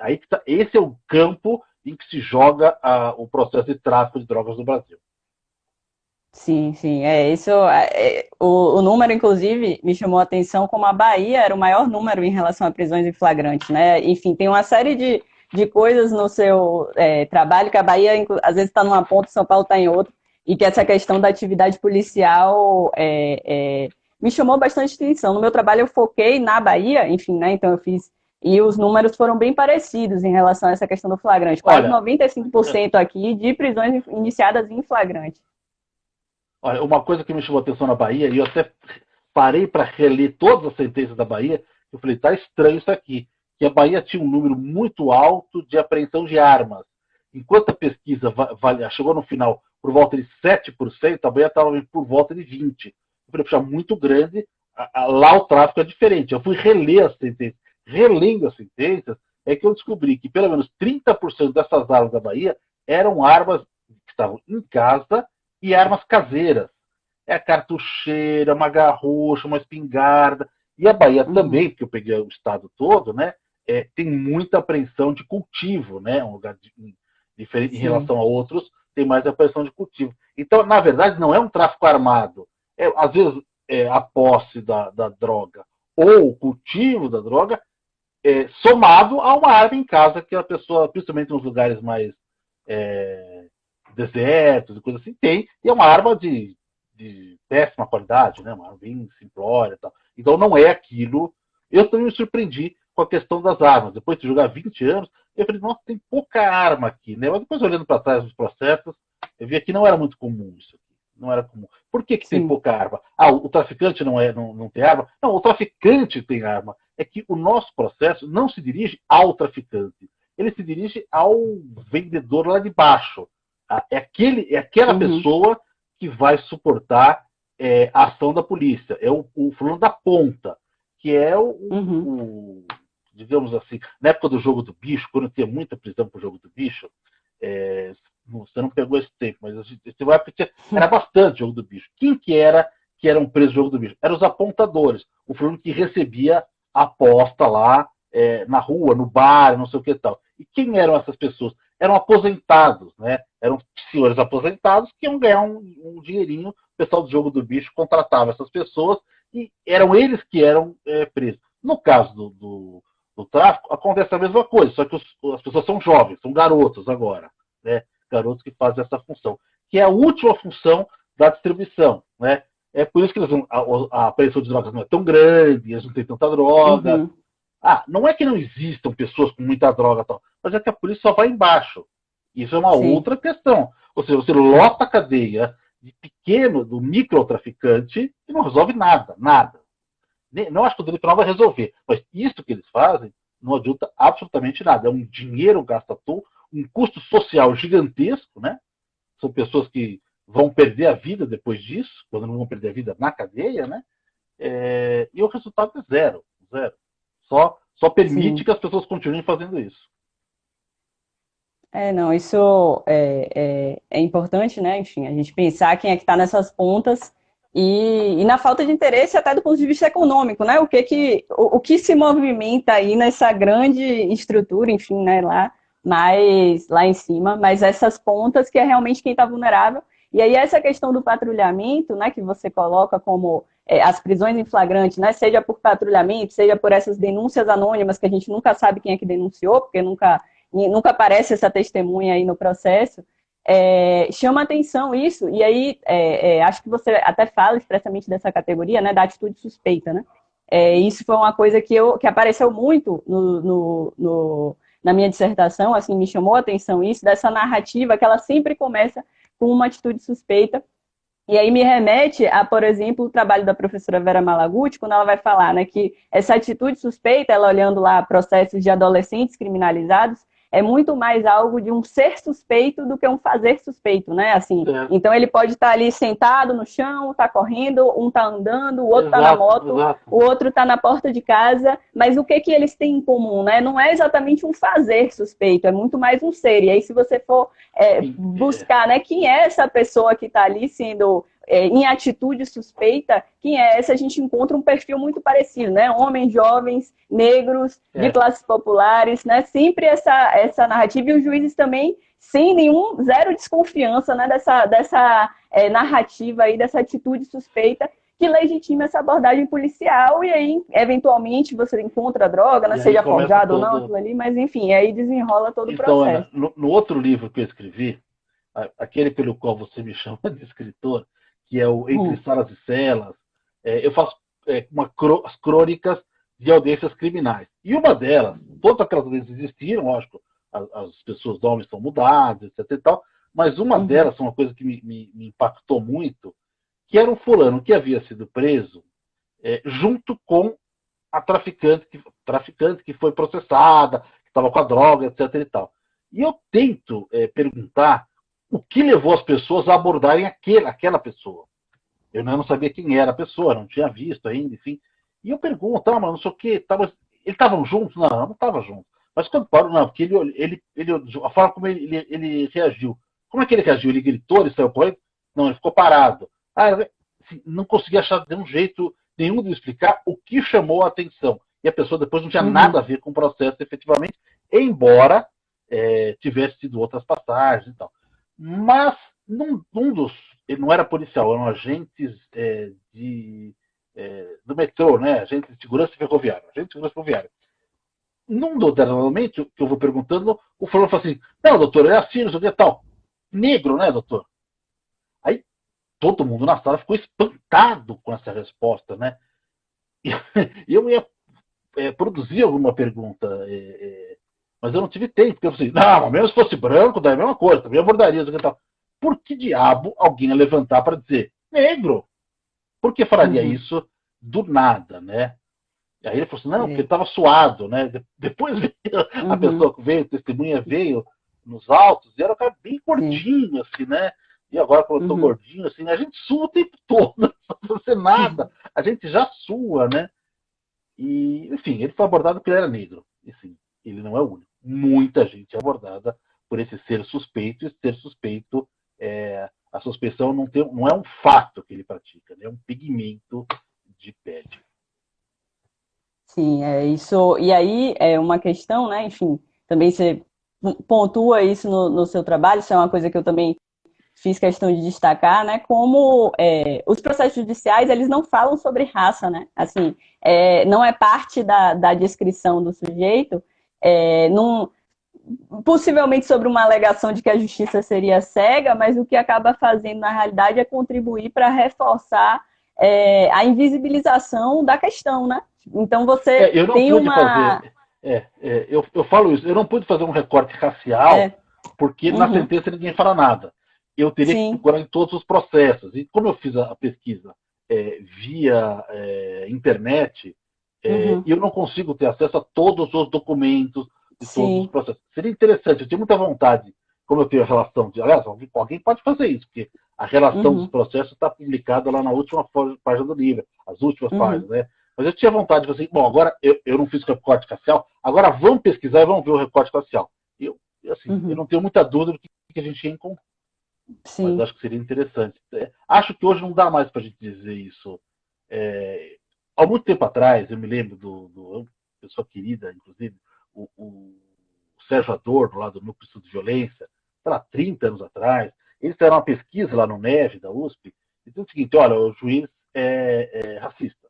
S2: aí que tá, esse é o campo em que se joga o processo de tráfico de drogas no Brasil.
S1: Sim, sim, isso, o número, inclusive, me chamou a atenção como a Bahia era o maior número em relação a prisões em flagrante, né? Enfim, tem uma série de coisas no seu trabalho que a Bahia, às vezes, está numa ponta, São Paulo está em outra, e que essa questão da atividade policial me chamou bastante atenção. No meu trabalho, eu foquei na Bahia, enfim, né? Então, eu fiz. E os números foram bem parecidos em relação a essa questão do flagrante. Quase
S2: Olha,
S1: 95% aqui de prisões iniciadas em flagrante.
S2: olha, uma coisa que me chamou a atenção na Bahia, e eu até parei para reler todas as sentenças da Bahia, eu falei, tá estranho isso aqui, que a Bahia tinha um número muito alto de apreensão de armas. Enquanto a pesquisa chegou no final por volta de 7%, a Bahia estava por volta de 20%. Eu falei, puxa, muito grande, lá o tráfico é diferente. Eu fui reler as sentenças. Relendo as sentenças, é que eu descobri que pelo menos 30% dessas armas da Bahia eram armas que estavam em casa e armas caseiras. É a cartucheira, uma garrucha, uma espingarda. E a Bahia
S1: Uhum.
S2: também, porque eu peguei o estado todo, né? Tem muita apreensão de cultivo, né? Um lugar diferente em
S1: Sim.
S2: relação a outros, tem mais apreensão de cultivo. Então, na verdade, não é um tráfico armado. Às vezes, a posse da droga ou o cultivo da droga somado a uma arma em casa que a pessoa, principalmente nos lugares mais é, desertos e coisas assim, tem, e é uma arma de péssima qualidade, né? Uma arma bem simplória e tal. Então não é aquilo. Eu também me surpreendi com a questão das armas. Depois de jogar 20 anos, eu falei, nossa, tem pouca arma aqui, né? Mas depois olhando para trás dos processos, eu vi que não era muito comum isso aqui. Não era comum. Por que tem
S1: Sim.
S2: pouca arma? Ah, o traficante não tem arma? Não, o traficante tem arma. É que o nosso processo não se dirige ao traficante. Ele se dirige ao vendedor lá de baixo. É aquela
S1: Uhum.
S2: pessoa que vai suportar a ação da polícia. É o fulano da ponta, que é
S1: Uhum.
S2: digamos assim, na época do jogo do bicho, quando tinha muita prisão pro jogo do bicho, é, você não pegou esse tempo, mas você vai porque era bastante jogo do bicho. Quem que era um preso do jogo do bicho? Eram os apontadores, o fulano que recebia a aposta lá na rua, no bar, não sei o que e tal. E quem eram essas pessoas? Eram aposentados, né? Eram senhores aposentados que iam ganhar um dinheirinho. O pessoal do jogo do bicho contratava essas pessoas e eram eles que eram presos. No caso do tráfico, acontece a mesma coisa, só que as pessoas são jovens, são garotos agora, né? Garotos que fazem essa função, que é a última função da distribuição, né? É por isso que a apreensão de drogas não é tão grande, eles não têm tanta droga.
S1: Uhum.
S2: Ah, não é que não existam pessoas com muita droga, tal, mas é que a polícia só vai embaixo. Isso é uma
S1: Sim.
S2: outra questão. Ou seja, você lota a cadeia de pequeno, do microtraficante e não resolve nada, nada. Não acho que o direito penal vai resolver, mas isso que eles fazem não adianta absolutamente nada. É um dinheiro gasto à toa, um custo social gigantesco, né? São pessoas que vão perder a vida depois disso, quando não vão perder a vida na cadeia, né? E o resultado é zero, zero. Só permite
S1: Sim.
S2: que as pessoas continuem fazendo isso.
S1: Não, isso é importante, né? Enfim, a gente pensar quem é que está nessas pontas e na falta de interesse até do ponto de vista econômico, né? O que se movimenta aí nessa grande estrutura, enfim, né? Lá em cima, mas essas pontas que é realmente quem está vulnerável. E aí essa questão do patrulhamento, né? Que você coloca como as prisões em flagrante, né? Seja por patrulhamento, seja por essas denúncias anônimas que a gente nunca sabe quem é que denunciou, porque nunca aparece essa testemunha aí no processo, chama atenção isso, e aí acho que você até fala expressamente dessa categoria, né, da atitude suspeita, né? Isso foi uma coisa que apareceu muito na minha dissertação, assim, me chamou a atenção isso, dessa narrativa que ela sempre começa com uma atitude suspeita, e aí me remete a, por exemplo, o trabalho da professora Vera Malaguti, quando ela vai falar, né, que essa atitude suspeita, ela olhando lá processos de adolescentes criminalizados, é muito mais algo de um ser suspeito do que um fazer suspeito, né? Assim, então ele pode estar ali sentado no chão, tá correndo, um tá andando, o outro tá na moto, o outro tá na porta de casa, mas o que eles têm em comum, né? Não é exatamente um fazer suspeito, é muito mais um ser. E aí se você for buscar, né, quem é essa pessoa que está ali sendo em atitude suspeita, quem é essa? A gente encontra um perfil muito parecido, né? Homens jovens, negros, de classes populares, né? Sempre essa narrativa, e os juízes também sem zero desconfiança, né, dessa narrativa aí, dessa atitude suspeita que legitima essa abordagem policial, e aí, eventualmente, você encontra a droga, né, seja forjado ou não, aquilo ali, mas enfim, aí desenrola todo o processo.
S2: Ana, no outro livro que eu escrevi, aquele pelo qual você me chama de escritor, que é o Entre Salas e Celas, eu faço as crônicas de audiências criminais. E uma delas, todas aquelas audiências existiram, lógico, as pessoas de homens são mudadas, etc. E tal, mas uma delas, uma coisa que me impactou muito, que era um fulano que havia sido preso junto com a traficante que foi processada, que estava com a droga, etc. E tal. E eu tento perguntar o que levou as pessoas a abordarem aquela pessoa. Eu não sabia quem era a pessoa, não tinha visto ainda, enfim. E eu pergunto, mas não sei o quê, eles estavam juntos? Não estavam juntos. Mas quando parou, não, porque a forma como ele reagiu. Como é que ele reagiu? Ele gritou, ele saiu correndo? Não, ele ficou parado. Assim, não conseguia achar de um jeito nenhum de explicar o que chamou a atenção. E a pessoa depois não tinha nada a ver com o processo, efetivamente, embora tivesse tido outras passagens e tal. Mas ele não era policial, eram agentes do metrô, né? Agentes de segurança ferroviária. Num momento que eu vou perguntando, o fulano fala assim, não, doutor, é assim, não sei o que tal. Negro, né, doutor? Aí todo mundo na sala ficou espantado com essa resposta, né? E eu ia produzir alguma pergunta, mas eu não tive tempo, porque eu falei, não, mesmo se fosse branco, daí é a mesma coisa, também abordaria, isso e tal. Por que diabo alguém ia levantar para dizer negro? Por que falaria isso do nada, né? E aí ele falou assim, não, porque estava suado, né? Depois a pessoa que veio, a testemunha veio nos autos, e era um cara bem gordinho, assim, né? E agora, quando eu tô gordinho, assim, a gente sua o tempo todo, não precisa fazer nada, a gente já sua, né? E, enfim, ele foi abordado porque ele era negro. E sim, ele não é o único. Muita gente é abordada por esse ser suspeito, e esse ser suspeito, a suspeição não é um fato que ele pratica, né? É um pigmento de pele.
S1: Sim, é isso. E aí é uma questão, né? Enfim, também você pontua isso no seu trabalho, isso é uma coisa que eu também fiz questão de destacar, né? Como os processos judiciais, eles não falam sobre raça, né? Assim, não é parte da descrição do sujeito, possivelmente sobre uma alegação de que a justiça seria cega, mas o que acaba fazendo, na realidade, é contribuir para reforçar a invisibilização da questão, né? Então você
S2: eu não
S1: tem
S2: pude
S1: uma...
S2: fazer. Eu falo isso, eu não pude fazer um recorte racial, porque na sentença ninguém fala nada. Eu teria que procurar em todos os processos. E como eu fiz a pesquisa via internet, eu não consigo ter acesso a todos os documentos de todos os processos. Seria interessante, eu tinha muita vontade, como eu tenho a relação de. Aliás, alguém pode fazer isso, porque a relação dos processos está publicada lá na última página do livro, as últimas páginas, né? Mas eu tinha vontade de fazer, bom, agora eu não fiz recorte racial, agora vamos pesquisar e vamos ver o recorte racial. assim, eu
S1: Uhum.
S2: não tenho muita dúvida do que a gente ia encontrar, mas
S1: Sim.
S2: acho que seria interessante. Acho que hoje não dá mais para a gente dizer isso. Há muito tempo atrás, eu me lembro do pessoa querida, inclusive, o Sérgio Adorno, lá do Núcleo de Estudo de Violência, sei lá, 30 anos atrás, eles fizeram uma pesquisa lá no NEV, da USP, e dizendo o seguinte: olha, o juiz é racista,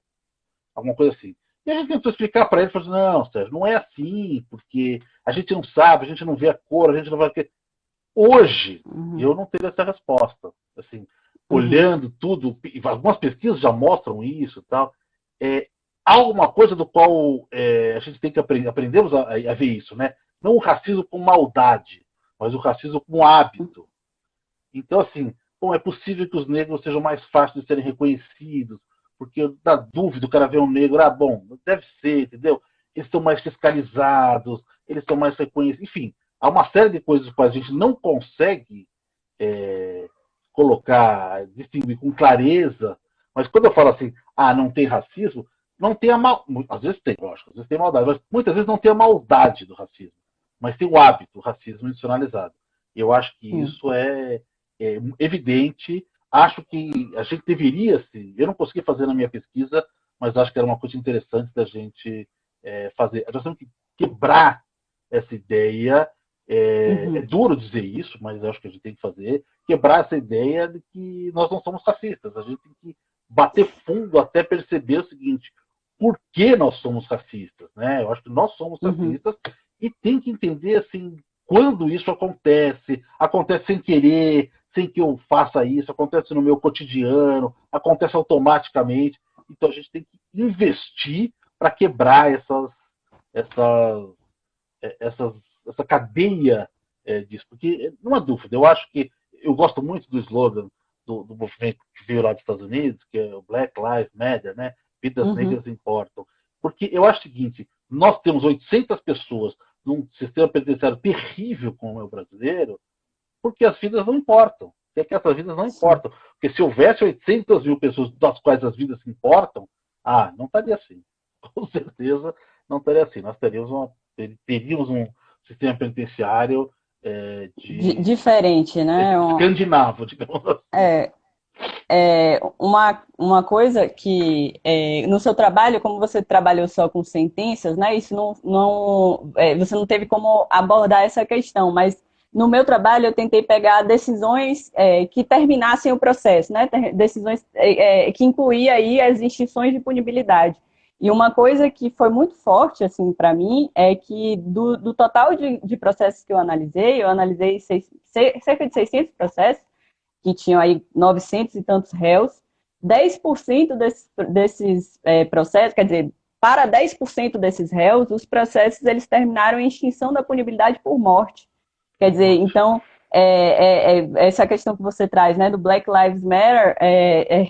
S2: alguma coisa assim. E a gente tentou explicar para ele, falou assim: não, Sérgio, não é assim, porque a gente não sabe, a gente não vê a cor, a gente não vai. Hoje,
S1: Uhum.
S2: eu não teria essa resposta. Assim,
S1: Uhum.
S2: olhando tudo, algumas pesquisas já mostram isso e tal. É, há alguma coisa do qual a gente tem que aprendemos a ver isso, né? Não o racismo com maldade, mas o racismo com hábito. Então, assim, bom, é possível que os negros sejam mais fáceis de serem reconhecidos, porque na dúvida o cara vê um negro, bom, deve ser, entendeu? Eles estão mais fiscalizados, eles estão mais reconhecidos, enfim, há uma série de coisas que a gente não consegue é, colocar, distinguir com clareza, mas quando eu falo assim, não tem racismo, não tem a mal, às vezes tem, lógico, às vezes tem maldade, mas muitas vezes não tem a maldade do racismo, mas tem o hábito, o racismo institucionalizado. Eu acho que
S1: Sim.
S2: isso é evidente. Acho que a gente deveria, sim. Eu não consegui fazer na minha pesquisa, mas acho que era uma coisa interessante da gente fazer. Nós temos que quebrar essa ideia. É
S1: Uhum.
S2: duro dizer isso, mas acho que a gente tem que fazer. Quebrar essa ideia de que nós não somos racistas. A gente tem que bater fundo até perceber o seguinte: por que nós somos racistas? Né? Eu acho que nós somos
S1: Uhum.
S2: racistas e tem que entender assim quando isso acontece, acontece sem querer, sem que eu faça isso, acontece no meu cotidiano, acontece automaticamente. Então a gente tem que investir para quebrar essas, essas, essa cadeia disso. Porque, não há dúvida, eu acho que eu gosto muito do slogan do movimento que veio lá dos Estados Unidos, que é o Black Lives Matter, né? Vidas
S1: Uhum.
S2: negras importam. Porque eu acho o seguinte: nós temos 800 pessoas num sistema penitenciário terrível como é o brasileiro, porque as vidas não importam. É que essas vidas não
S1: Sim.
S2: importam. Porque se houvesse 800 mil pessoas das quais as vidas importam, não estaria assim. Com certeza não estaria assim. Nós teríamos um sistema penitenciário
S1: Diferente, né?
S2: escandinavo, digamos assim.
S1: É, uma coisa que no seu trabalho, como você trabalhou só com sentenças, né? Isso você não teve como abordar essa questão, mas no meu trabalho eu tentei pegar decisões que terminassem o processo, né? Decisões que incluía aí as extinções de punibilidade. E uma coisa que foi muito forte assim para mim é que do total de processos que eu analisei cerca de 600 processos que tinham aí 900 e tantos réus, 10% desses processos, quer dizer, para 10% desses réus, os processos eles terminaram em extinção da punibilidade por morte. Quer
S2: Por
S1: dizer,
S2: morte.
S1: então, essa questão que você traz, né, do Black Lives Matter,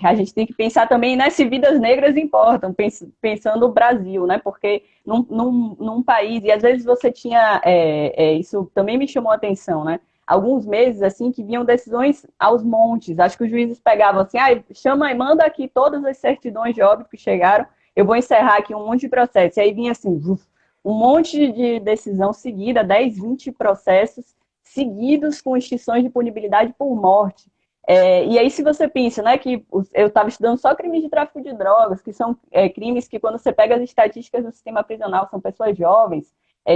S1: a gente tem que pensar também, né, se vidas negras importam, pensando o Brasil, né, porque num país, e às vezes você tinha, isso também me chamou a atenção, né, alguns meses, assim, que vinham decisões aos montes, acho que os juízes pegavam assim, chama e manda aqui todas as certidões de óbito que chegaram, eu vou encerrar aqui um monte de processo, e aí vinha assim, um monte de decisão seguida, 10, 20 processos, seguidos com extinções de punibilidade por morte. E aí, se você pensa, né, que eu estava estudando só crimes de tráfico de drogas, que são crimes que, quando você pega as estatísticas do sistema prisional, são pessoas jovens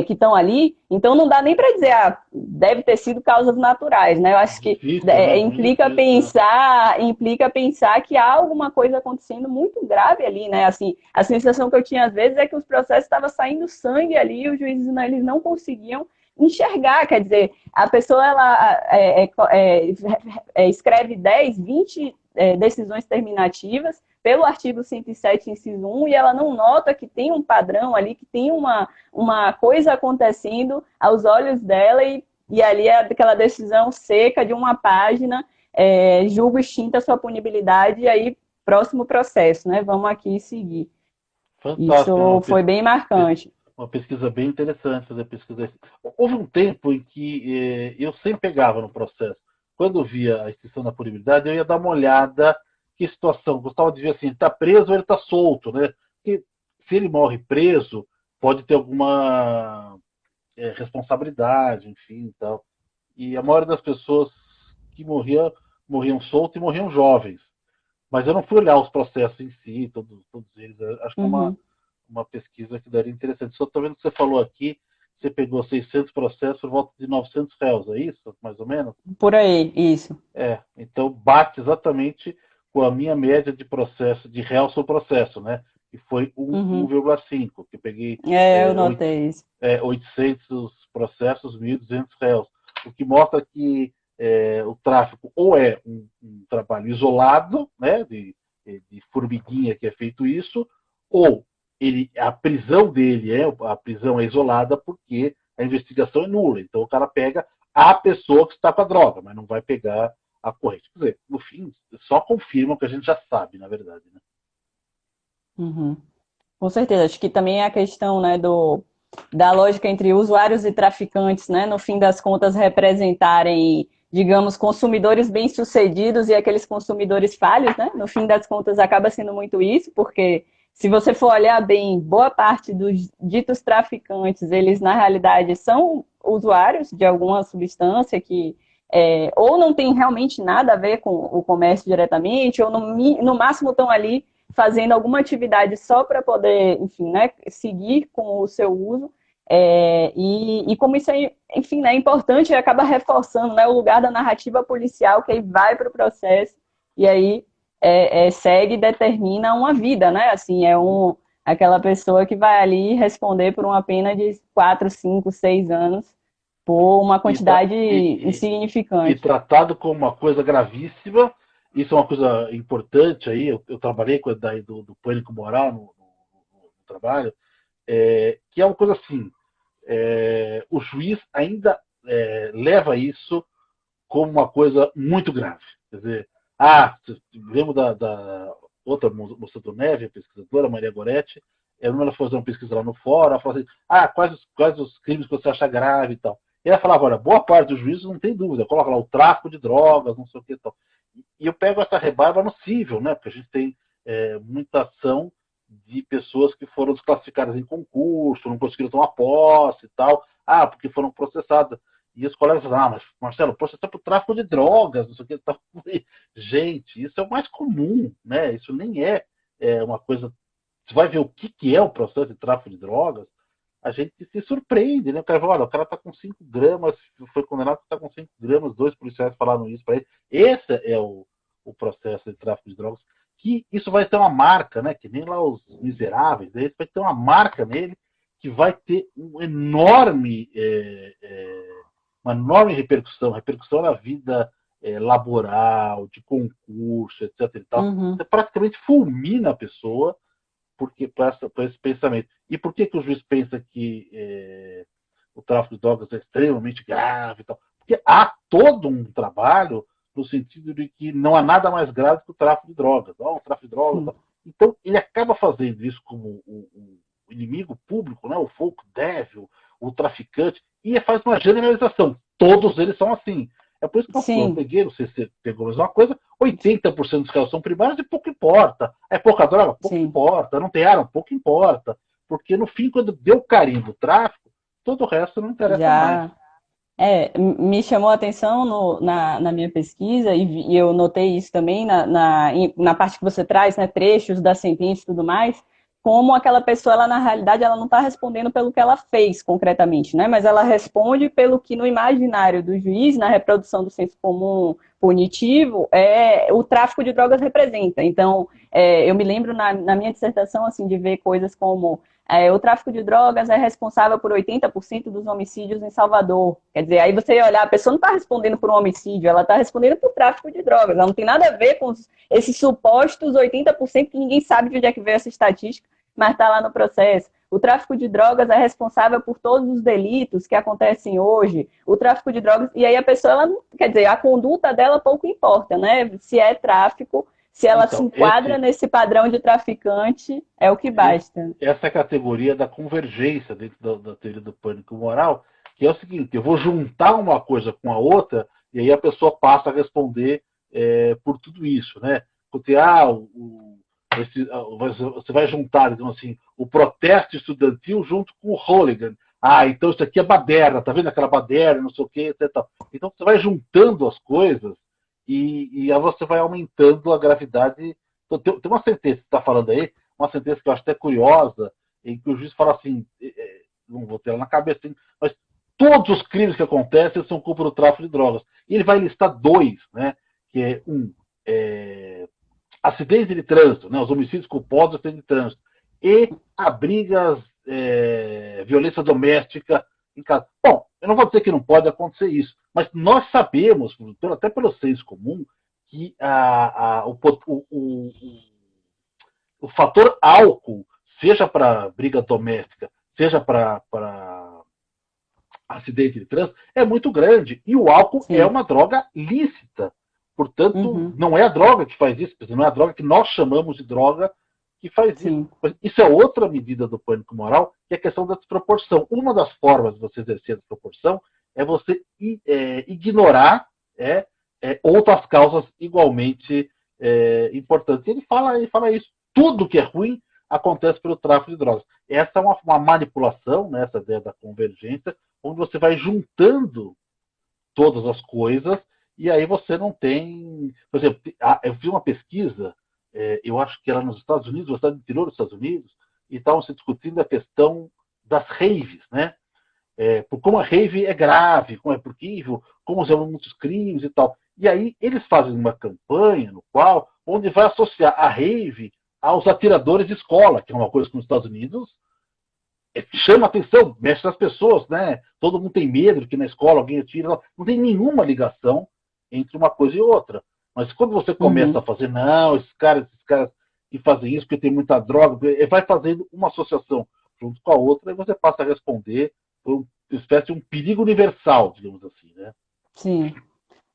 S1: que estão ali, então não dá nem para dizer, deve ter sido causas naturais, né? Eu acho que
S2: Difícil, né? Muito difícil. Né?
S1: implica pensar que há alguma coisa acontecendo muito grave ali, né? Assim, a sensação que eu tinha às vezes é que os processos estavam saindo sangue ali e os juízes eles não conseguiam enxergar, quer dizer, a pessoa ela escreve 10, 20 decisões terminativas pelo artigo 107, inciso 1, e ela não nota que tem um padrão ali, que tem uma coisa acontecendo aos olhos dela, e ali é aquela decisão seca de uma página, julgo extinta a sua punibilidade, e aí próximo processo, né? Vamos aqui seguir.
S2: Fantástico,
S1: Isso foi bem marcante.
S2: uma pesquisa bem interessante fazer pesquisa. Houve um tempo em que eu sempre pegava no processo. Quando eu via a extinção da punibilidade, eu ia dar uma olhada que situação. Gostava de ver assim, está preso ou ele está solto, né? Porque se ele morre preso, pode ter alguma responsabilidade, enfim, e tal. E a maioria das pessoas que morriam soltos e morriam jovens. Mas eu não fui olhar os processos em si, todos eles. Eu acho que é
S1: Uhum.
S2: uma pesquisa que daria interessante. Só estou vendo que você falou aqui, você pegou 600 processos por volta de 900 réus, é isso? Mais ou menos?
S1: Por aí, isso.
S2: Então bate exatamente com a minha média de processo, de réus por processo, né? Que foi
S1: Uhum.
S2: 1,5, que eu peguei
S1: Eu
S2: é,
S1: notei isso.
S2: 800 processos, 1.200 réus. O que mostra que o tráfico ou é um trabalho isolado, né, de formiguinha que é feito isso, ou a prisão dele a prisão é isolada porque a investigação é nula. Então o cara pega a pessoa que está com a droga, mas não vai pegar a corrente. Quer dizer, no fim, só confirma o que a gente já sabe, na verdade. Né?
S1: Uhum. Com certeza, acho que também é a questão, né, da lógica entre usuários e traficantes, né, no fim das contas representarem, digamos, consumidores bem-sucedidos e aqueles consumidores falhos, né, no fim das contas acaba sendo muito isso, porque se você for olhar bem, boa parte dos ditos traficantes, eles na realidade são usuários de alguma substância que ou não tem realmente nada a ver com o comércio diretamente, ou no máximo estão ali fazendo alguma atividade só para poder, enfim, né, seguir com o seu uso. E como isso é, enfim, né, importante, acaba reforçando, né, o lugar da narrativa policial que aí vai para o processo e aí segue e determina uma vida, né? Assim, aquela pessoa que vai ali responder por uma pena de 4, 5, 6 anos por uma
S2: E, tra
S1: quantidade
S2: e
S1: insignificante.
S2: tratado como uma coisa gravíssima. Isso é uma coisa importante aí. Eu trabalhei com daí do pânico moral no trabalho, que é uma coisa assim. O juiz ainda leva isso como uma coisa muito grave. Quer dizer, lembro da outra moça do Neve, a pesquisadora, Maria Goretti, ela foi fazer uma pesquisa lá no fórum, ela falou assim, quais os crimes que você acha grave e tal. E ela falava, olha, boa parte dos juízes não tem dúvida, coloca lá o tráfico de drogas, não sei o que e tal. E eu pego essa rebarba no cível, né? Porque a gente tem muita ação de pessoas que foram desclassificadas em concurso, não conseguiram tomar posse e tal, porque foram processadas. E os colegas falam, mas Marcelo, processar por tráfico de drogas, não sei o que. Tal. Gente, isso é o mais comum, né? Isso nem uma coisa. Você vai ver o que é o processo de tráfico de drogas, a gente se surpreende, né? O cara fala, olha, o cara tá com 5 gramas, foi condenado porque tá com 5 gramas, 2 policiais falaram isso para ele. Esse é o processo de tráfico de drogas, que isso vai ter uma marca, né? Que nem lá os miseráveis, esse vai ter uma marca nele que vai ter uma enorme repercussão na vida laboral, de concurso, etc. E tal.
S1: Uhum.
S2: Você praticamente fulmina a pessoa porque para esse pensamento. E por que o juiz pensa que o tráfico de drogas é extremamente grave e tal? Porque há todo um trabalho no sentido de que não há nada mais grave que o tráfico de drogas. O tráfico de drogas tal. Então, ele acaba fazendo isso como o inimigo público, né? O folk devil, o traficante, e faz uma generalização. Todos eles são assim. É por isso que eu
S1: Sim,
S2: peguei, não sei se você pegou a mesma coisa, 80% dos casos são primários e pouco importa. É pouca droga? Pouco
S1: sim.
S2: importa. Não tem arma? Pouco importa. Porque no fim, quando deu carimbo do tráfico, todo o resto não interessa mais.
S1: Já me chamou a atenção na minha pesquisa, e eu notei isso também na parte que você traz, né, trechos da sentença e tudo mais, como aquela pessoa, ela na realidade, ela não está respondendo pelo que ela fez concretamente, né, mas ela responde pelo que no imaginário do juiz, na reprodução do senso comum punitivo, o tráfico de drogas representa. Então, eu me lembro na minha dissertação, assim, de ver coisas como o tráfico de drogas é responsável por 80% dos homicídios em Salvador. Quer dizer, aí você olhar, a pessoa não está respondendo por um homicídio, ela está respondendo por tráfico de drogas. Ela não tem nada a ver com esses supostos 80% que ninguém sabe de onde é que veio essa estatística, mas está lá no processo. O tráfico de drogas é responsável por todos os delitos que acontecem hoje. O tráfico de drogas, e aí a pessoa, quer dizer, a conduta dela pouco importa, né? Se é tráfico, se ela se
S2: Então,
S1: enquadra nesse padrão de traficante, é o que basta.
S2: essa é a categoria da convergência dentro da teoria do pânico moral, que é o seguinte, eu vou juntar uma coisa com a outra e aí a pessoa passa a responder por tudo isso, né? Porque, você vai juntar, então, assim, o protesto estudantil junto com o hooligan. então isso aqui é baderna, tá vendo aquela baderna, não sei o que, etc. Então você vai juntando as coisas e aí você vai aumentando a gravidade. Então, tem uma sentença que você está falando aí, uma sentença que eu acho até curiosa, em que o juiz fala assim, não vou ter ela na cabeça, mas todos os crimes que acontecem são culpa do tráfico de drogas. E ele vai listar dois, né? Que é acidente de trânsito, né? Os homicídios culposos de acidente de trânsito e abrigas, violência doméstica em casa. Bom, eu não vou dizer que não pode acontecer isso, mas nós sabemos, até pelo senso comum, que o fator álcool, seja para briga doméstica, seja para acidente de trânsito, é muito grande. E o álcool
S1: Sim.
S2: é uma droga lícita. Portanto, não é a droga que faz isso, não é a droga que nós chamamos de droga que faz
S1: Sim.
S2: isso. Isso é outra medida do pânico moral, que é a questão da desproporção. Uma das formas de você exercer a desproporção é você ignorar outras causas igualmente importantes. Ele fala isso. Tudo que é ruim acontece pelo tráfico de drogas. Essa é uma manipulação, né, essa ideia da convergência, onde você vai juntando todas as coisas e aí você não tem... Por exemplo, eu vi uma pesquisa, eu acho que era nos Estados Unidos, no estado do interior dos Estados Unidos, e estavam se discutindo a questão das raves, né? Por como a rave é grave, como é horrível, como usam muitos crimes e tal. E aí eles fazem uma campanha no qual, onde vai associar a rave aos atiradores de escola, que é uma coisa que nos Estados Unidos chama atenção, mexe nas pessoas, né? Todo mundo tem medo de que na escola alguém atira. Não tem nenhuma ligação entre uma coisa e outra. Mas quando você começa a fazer, não, esses caras que fazem isso porque tem muita droga, vai fazendo uma associação junto com a outra e você passa a responder por uma espécie de um perigo universal, digamos assim, né?
S1: Sim.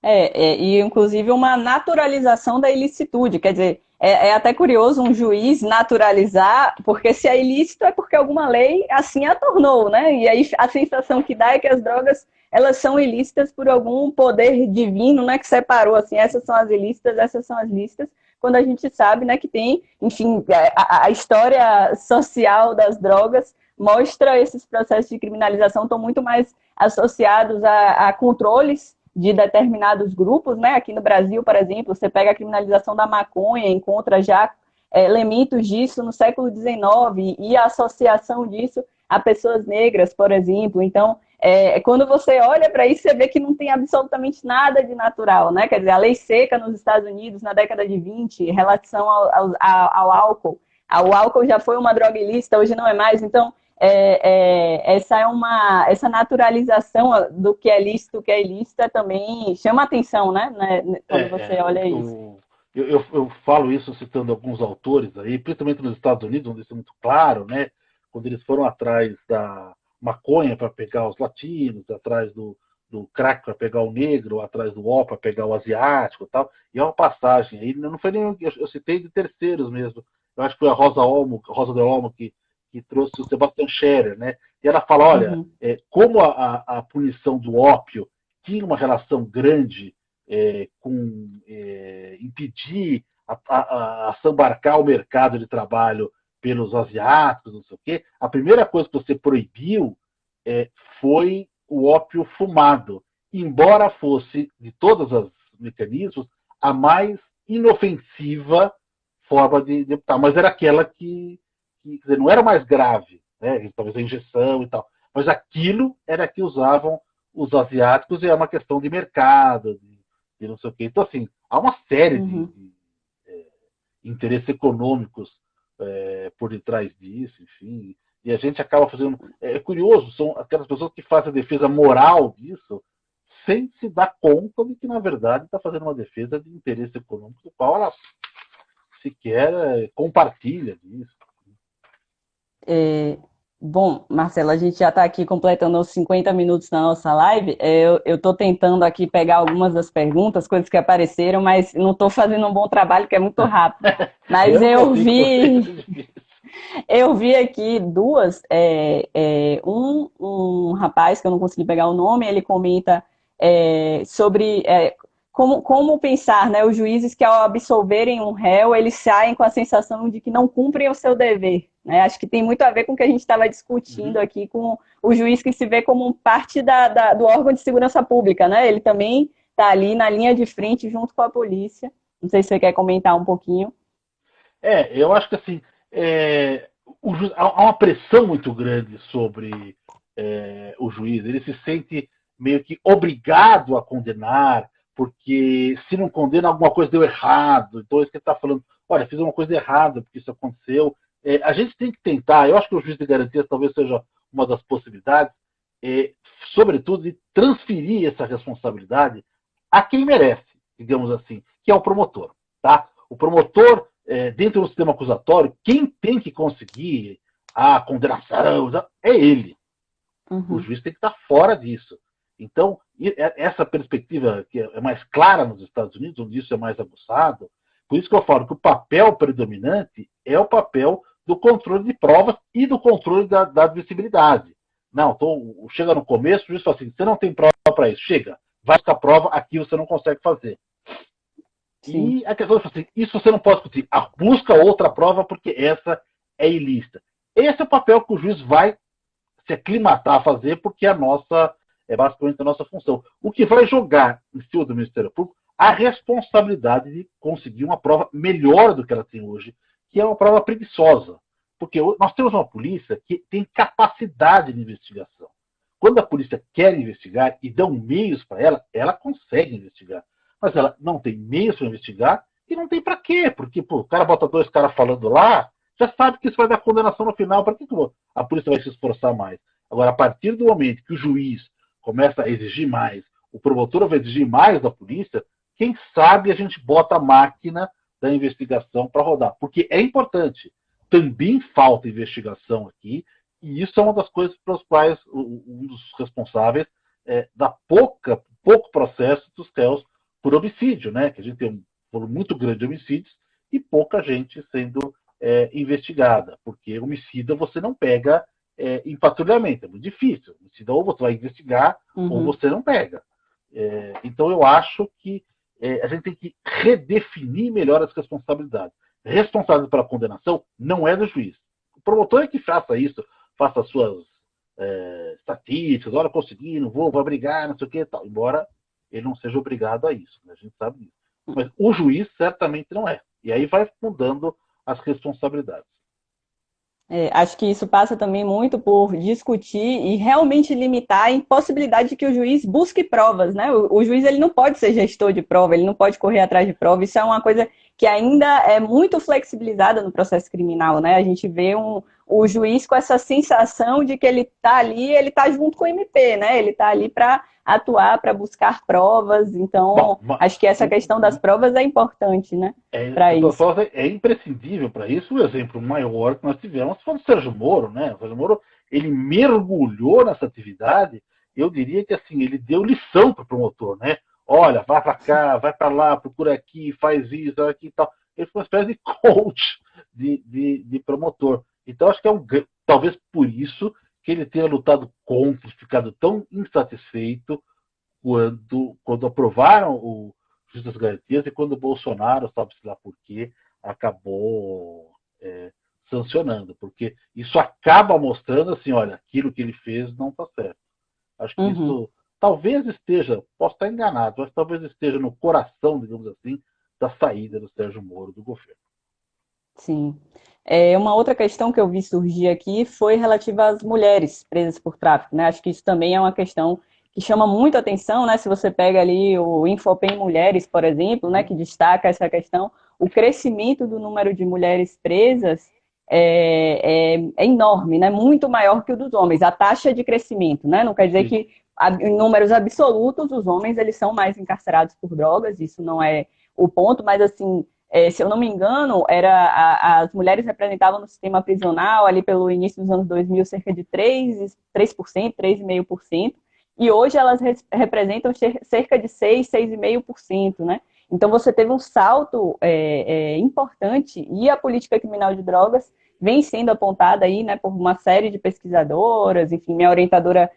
S1: E inclusive uma naturalização da ilicitude, quer dizer, é até curioso um juiz naturalizar, porque se é ilícito é porque alguma lei assim a tornou, né? E aí a sensação que dá é que as drogas, elas são ilícitas por algum poder divino, né, que separou, assim, essas são as ilícitas, essas são as lícitas, quando a gente sabe, né, que tem, enfim, a história social das drogas mostra esses processos de criminalização estão muito mais associados a controles de determinados grupos, né? Aqui no Brasil, por exemplo, você pega a criminalização da maconha, encontra já elementos disso no século XIX e a associação disso a pessoas negras, por exemplo. Então, quando você olha para isso, você vê que não tem absolutamente nada de natural, né? Quer dizer, a lei seca nos Estados Unidos na década de 20, em relação ao álcool. O álcool já foi uma droga ilícita, hoje não é mais. Então, essa naturalização do que é lícito, do que é ilícito, também chama atenção, né? Quando você olha isso.
S2: Eu falo isso citando alguns autores aí, principalmente nos Estados Unidos, onde isso é muito claro, né? Quando eles foram atrás da maconha para pegar os latinos, atrás do crack para pegar o negro, atrás do ó para pegar o asiático e tal. E é uma passagem aí, não foi nem eu citei de terceiros mesmo. Eu acho que foi a Rosa de Olmo que trouxe o Sebastian Scherer, né? E ela fala, olha, como a punição do ópio tinha uma relação grande com impedir a sambarcar o mercado de trabalho pelos asiáticos, não sei o quê, a primeira coisa que você proibiu foi o ópio fumado, embora fosse, de todos os mecanismos, a mais inofensiva forma de mas era aquela que quer dizer, não era mais grave, né? Talvez a injeção e tal, mas aquilo era que usavam os asiáticos e é uma questão de mercado, de não sei o quê. Então, assim, há uma série de interesses econômicos por detrás disso, enfim, e a gente acaba fazendo... É curioso, são aquelas pessoas que fazem a defesa moral disso sem se dar conta de que, na verdade, está fazendo uma defesa de interesse econômico do qual ela sequer compartilha disso.
S1: Bom, Marcelo, a gente já está aqui completando os 50 minutos da nossa live. Eu estou tentando aqui pegar algumas das perguntas, coisas que apareceram, mas não estou fazendo um bom trabalho, porque é muito rápido. Mas eu vi aqui duas. Um rapaz, que eu não consegui pegar o nome, ele comenta sobre como pensar, né, os juízes que ao absolverem um réu, eles saem com a sensação de que não cumprem o seu dever. Né? Acho que tem muito a ver com o que a gente estava discutindo aqui com o juiz que se vê como parte do órgão de segurança pública, né? Ele também está ali na linha de frente junto com a polícia. Não sei se você quer comentar um pouquinho.
S2: Eu acho que assim, há uma pressão muito grande sobre o juiz. Ele se sente meio que obrigado a condenar, porque se não condena, alguma coisa deu errado. Então, é isso que ele está falando. Olha, fiz uma coisa errada porque isso aconteceu. A gente tem que tentar, eu acho que o juiz de garantia talvez seja uma das possibilidades, sobretudo, de transferir essa responsabilidade a quem merece, digamos assim, que é o promotor. Tá? O promotor, dentro do sistema acusatório, quem tem que conseguir a condenação é ele. O
S1: Uhum.
S2: juiz tem que estar fora disso. Então, essa perspectiva que é mais clara nos Estados Unidos, onde isso é mais aguçado, por isso que eu falo que o papel predominante é o papel do controle de provas e do controle da admissibilidade. Não, então, chega no começo, o juiz fala assim, você não tem prova para isso, chega, vai buscar prova, aqui você não consegue fazer.
S1: Sim.
S2: E a questão é assim, isso você não pode discutir. Busca outra prova porque essa é ilícita. Esse é o papel que o juiz vai se aclimatar a fazer, porque é basicamente a nossa função. O que vai jogar em cima do Ministério Público a responsabilidade de conseguir uma prova melhor do que ela tem hoje, que é uma prova preguiçosa. Porque nós temos uma polícia que tem capacidade de investigação. Quando a polícia quer investigar e dão meios para ela, ela consegue investigar. Mas ela não tem meios para investigar e não tem para quê. Porque o cara bota dois caras falando lá, já sabe que isso vai dar condenação no final. Para que a polícia vai se esforçar mais? Agora, a partir do momento que o juiz começa a exigir mais, o promotor vai exigir mais da polícia, quem sabe a gente bota a máquina da investigação para rodar. Porque é importante. Também falta investigação aqui, e isso é uma das coisas pelas quais um dos responsáveis dá pouco processo dos réus por homicídio, né? Que a gente tem um volume muito grande de homicídios e pouca gente sendo investigada, porque homicida você não pega em patrulhamento, é muito difícil. Homicida ou você vai investigar ou você não pega. Então eu acho que a gente tem que redefinir melhor as responsabilidades. Responsável pela condenação não é do juiz. O promotor é que faça isso, faça as suas estatísticas, olha, consegui, não vou brigar, não sei o que, tal, embora ele não seja obrigado a isso, né? A gente sabe disso. Mas o juiz certamente não é. E aí vai mudando as responsabilidades.
S1: Acho que isso passa também muito por discutir e realmente limitar a impossibilidade de que o juiz busque provas, né? O juiz ele não pode ser gestor de prova, ele não pode correr atrás de prova. Isso é uma coisa que ainda é muito flexibilizada no processo criminal, né? A gente vê o juiz com essa sensação de que ele está ali, ele está junto com o MP, né? Ele está ali para atuar, para buscar provas. Então,
S2: Bom,
S1: acho que essa questão das provas é importante, né? Para isso.
S2: é imprescindível para isso. O exemplo maior que nós tivemos foi o Sérgio Moro, né? O Sérgio Moro, ele mergulhou nessa atividade. Eu diria que assim, ele deu lição para o promotor, né? Olha, vai para cá, vai para lá, procura aqui, faz isso, aqui e tal. Ele foi uma espécie de coach de promotor. Então, acho que talvez por isso que ele tenha lutado contra, ficado tão insatisfeito quando aprovaram o Justiça das Garantias e quando o Bolsonaro, sabe-se lá por quê, acabou sancionando. Porque isso acaba mostrando assim, olha, aquilo que ele fez não está certo. Acho que
S1: Uhum.
S2: isso talvez esteja, posso estar enganado, mas talvez esteja no coração, digamos assim, da saída do Sérgio Moro do governo.
S1: Sim. Uma outra questão que eu vi surgir aqui foi relativa às mulheres presas por tráfico, né? Acho que isso também é uma questão que chama muito atenção, né? Se você pega ali o Infopem Mulheres, por exemplo, né, que destaca essa questão, o crescimento do número de mulheres presas é enorme, né? Muito maior que o dos homens. A taxa de crescimento, né? Não quer dizer
S2: Sim.
S1: que em números absolutos os homens eles são mais encarcerados por drogas, isso não é o ponto, mas assim se eu não me engano, as mulheres representavam no sistema prisional, ali pelo início dos anos 2000, cerca de 3%, 3,5%, e hoje elas representam cerca de 6, 6,5%, né? Então você teve um salto importante, e a política criminal de drogas vem sendo apontada aí, né, por uma série de pesquisadoras, enfim, minha orientadora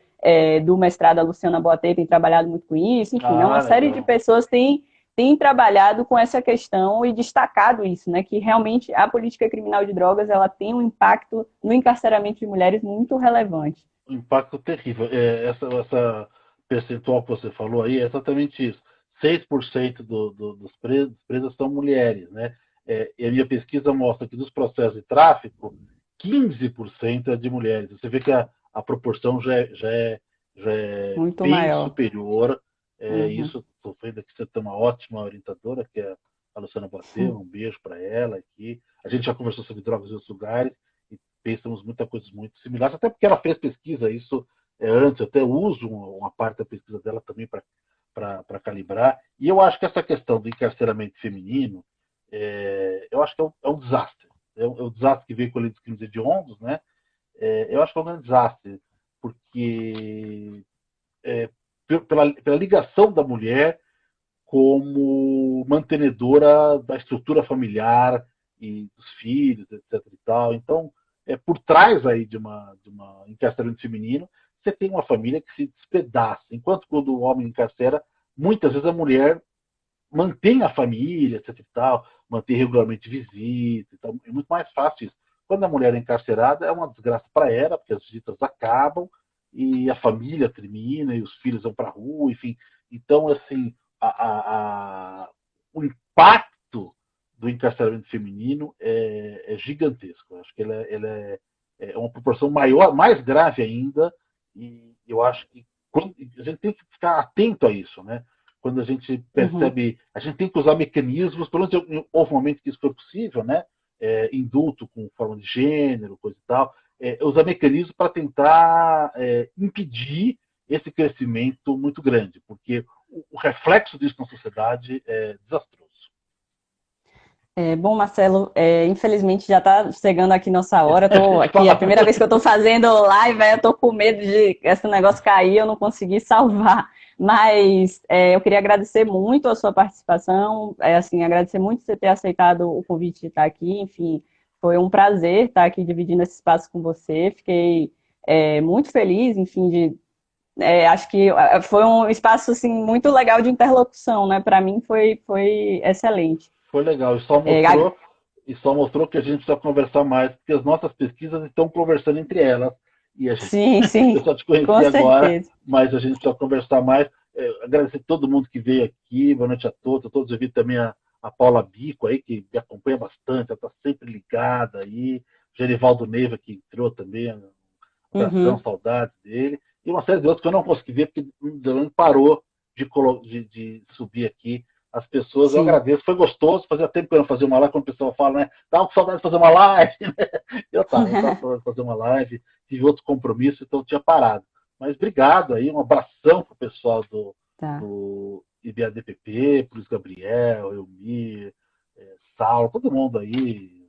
S1: do mestrado, a Luciana Boatê, tem trabalhado muito com isso, enfim, né, uma série de
S2: Legal.
S1: pessoas tem trabalhado com essa questão e destacado isso, né, que realmente a política criminal de drogas ela tem um impacto no encarceramento de mulheres muito relevante.
S2: impacto terrível. Essa percentual que você falou aí é exatamente isso. 6% dos presas são mulheres, né? E a minha pesquisa mostra que dos processos de tráfico, 15% é de mulheres. Você vê que a proporção já é
S1: Muito
S2: bem
S1: maior.
S2: superior.
S1: Uhum.
S2: Isso, estou vendo que você tem uma ótima orientadora, que é a Luciana Bateu, um beijo para ela aqui. A gente já conversou sobre drogas em outros lugares e pensamos muita coisa muito similares, até porque ela fez pesquisa, isso antes, eu até uso uma parte da pesquisa dela também para calibrar. E eu acho que essa questão do encarceramento feminino, eu acho que é um desastre. É um desastre que veio com a lei dos crimes hediondos, né? Eu acho que é um grande desastre, porque pela ligação da mulher como mantenedora da estrutura familiar e dos filhos, etc. E tal. Então, por trás aí de uma encarceramento feminino, você tem uma família que se despedaça. Enquanto quando o homem encarcera, muitas vezes a mulher mantém a família, etc. E tal, mantém regularmente visita. Então, é muito mais fácil isso. Quando a mulher é encarcerada, é uma desgraça para ela, porque as visitas acabam e a família termina e os filhos vão para a rua, enfim. Então, assim, o impacto do encarceramento feminino é gigantesco. Eu acho que é uma proporção maior, mais grave ainda, e eu acho que a gente tem que ficar atento a isso, né? Quando a gente
S1: Uhum.
S2: percebe, a gente tem que usar mecanismos, pelo menos houve um momento que isso foi possível, né? Indulto com forma de gênero, coisa e tal, usar mecanismos para tentar impedir esse crescimento muito grande, porque o reflexo disso na sociedade é desastroso.
S1: Bom, Marcelo, infelizmente já está chegando aqui nossa hora. Eu tô aqui, é a primeira vez que eu estou fazendo live, eu estou com medo de esse negócio cair, eu não conseguir salvar. Mas eu queria agradecer muito a sua participação, assim, agradecer muito você ter aceitado o convite de estar aqui. Enfim, foi um prazer estar aqui dividindo esse espaço com você. Fiquei muito feliz, enfim, acho que foi um espaço assim muito legal de interlocução, né? Para mim foi excelente.
S2: Foi legal,
S1: É,
S2: e só mostrou que a gente precisa conversar mais, porque as nossas pesquisas estão conversando entre elas. E a gente,
S1: sim,
S2: eu
S1: sim,
S2: só te
S1: com
S2: conheci agora,
S1: certeza.
S2: mas a gente precisa conversar mais. Agradecer a todo mundo que veio aqui, boa noite a todos. Eu vi também a Paula Bico aí, que me acompanha bastante, ela está sempre ligada aí. Gerivaldo Neiva, que entrou também, um abração,
S1: Uhum,
S2: saudades dele. E uma série de outros que eu não consegui ver, porque o Delano parou de subir aqui as pessoas. Eu
S1: sim.
S2: agradeço, foi gostoso. Fazia tempo que eu não fazia uma live, quando o pessoal fala, né? Tava com saudade de fazer uma live, né? Eu tava com saudade de fazer uma live, tive outro compromisso, então eu tinha parado. Mas obrigado aí, um abração pro pessoal
S1: Tá.
S2: do IBADPP, pro Luiz Gabriel, Elmir, Saulo, todo mundo aí,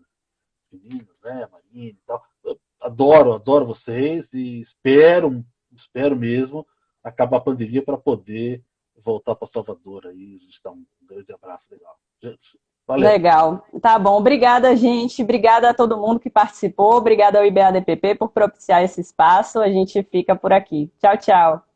S2: meninos, né, Marina e tal. Eu adoro vocês e espero mesmo acabar a pandemia para poder voltar para Salvador aí. A gente dá um grande abraço legal. Gente, valeu.
S1: Legal. Tá bom. Obrigada, gente. Obrigada a todo mundo que participou. Obrigada ao IBADPP por propiciar esse espaço. A gente fica por aqui. Tchau, tchau.